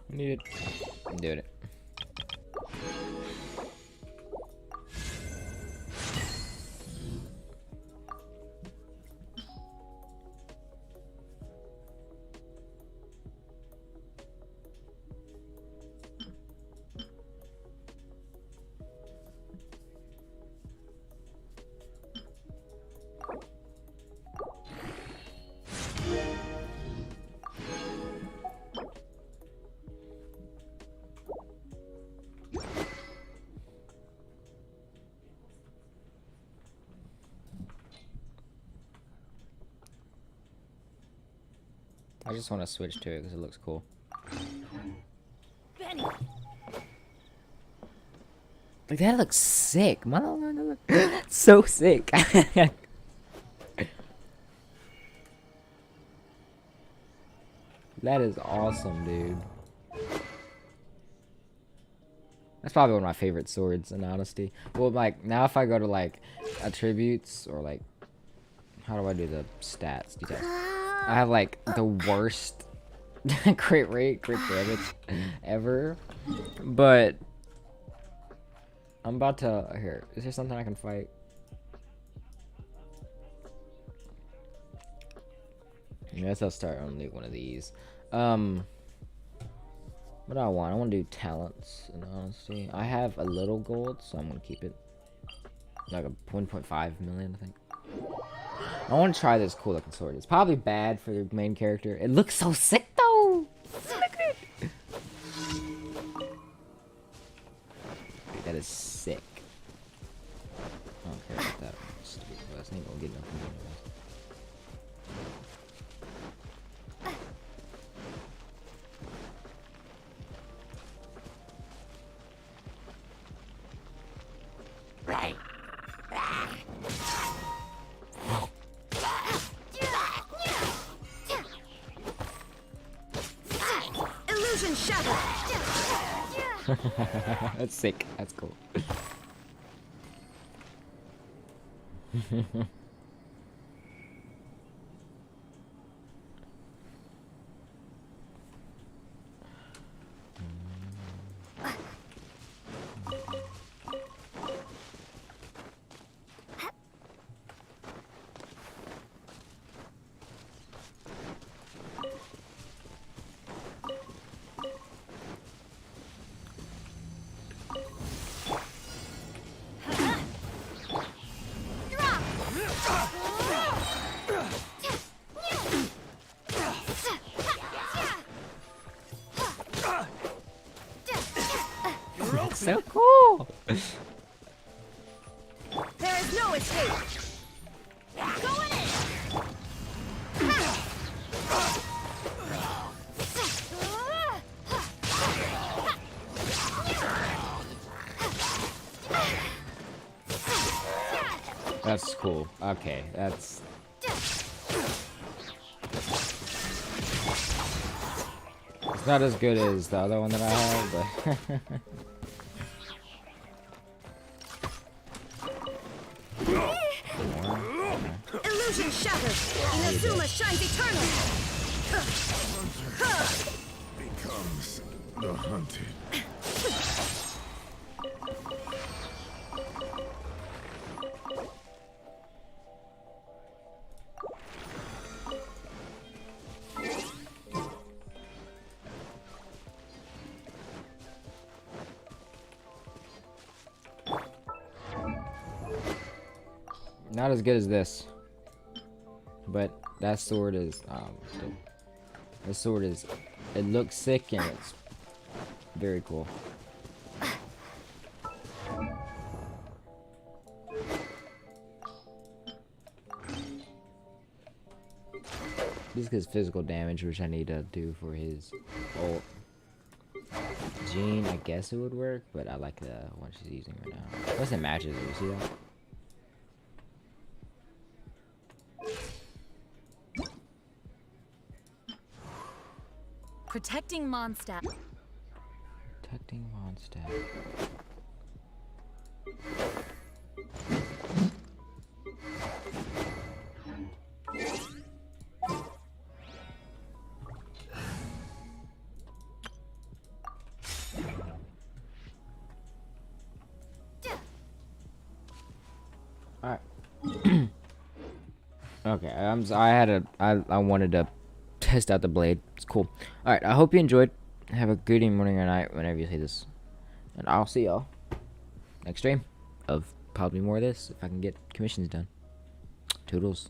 Speaker 1: Need it. I'm doing it. I just want to switch to it because it looks cool.
Speaker 5: Benny.
Speaker 1: Like, that looks sick. So sick. That is awesome, dude. That's probably one of my favorite swords, in honesty. Well, like, now if I go to, like, attributes, or, like, how do I do the stats? Details. I have, like, the worst crit rate, crit damage ever. But I'm about to... Here, is there something I can fight? I guess I'll start on one of these. What do I want? I want to do talents, in honesty. I have a little gold, so I'm going to keep it. Like a 1.5 million, I think. I want to try this cool looking sword. It's probably bad for the main character. It looks so sick, though! Look at it! That is sick. I don't care about that. Stupid quest. Ain't gonna get nothing anyways.
Speaker 7: Right.
Speaker 5: Illusion shattered.
Speaker 1: That's sick. That's cool. So cool!
Speaker 5: There is no escape. Go in it.
Speaker 1: That's cool. Okay, that's... It's not as good as the other one that I have, but...
Speaker 5: Illusion shattered. Inazuma shines eternal.
Speaker 8: Becomes the hunted.
Speaker 1: Not as good as this, but that sword is this sword is, it looks sick and it's very cool. This is physical damage, which I need to do for his ult. Jean, I guess it would work, but I like the one she's using right now. Plus it matches it, you see that?
Speaker 14: Protecting Mondstadt.
Speaker 1: Protecting Mondstadt. All right. Okay, I wanted to test out the blade. It's cool. Alright, I hope you enjoyed. Have a good evening, morning, or night whenever you see this. And I'll see y'all next stream of probably more of this if I can get commissions done. Toodles.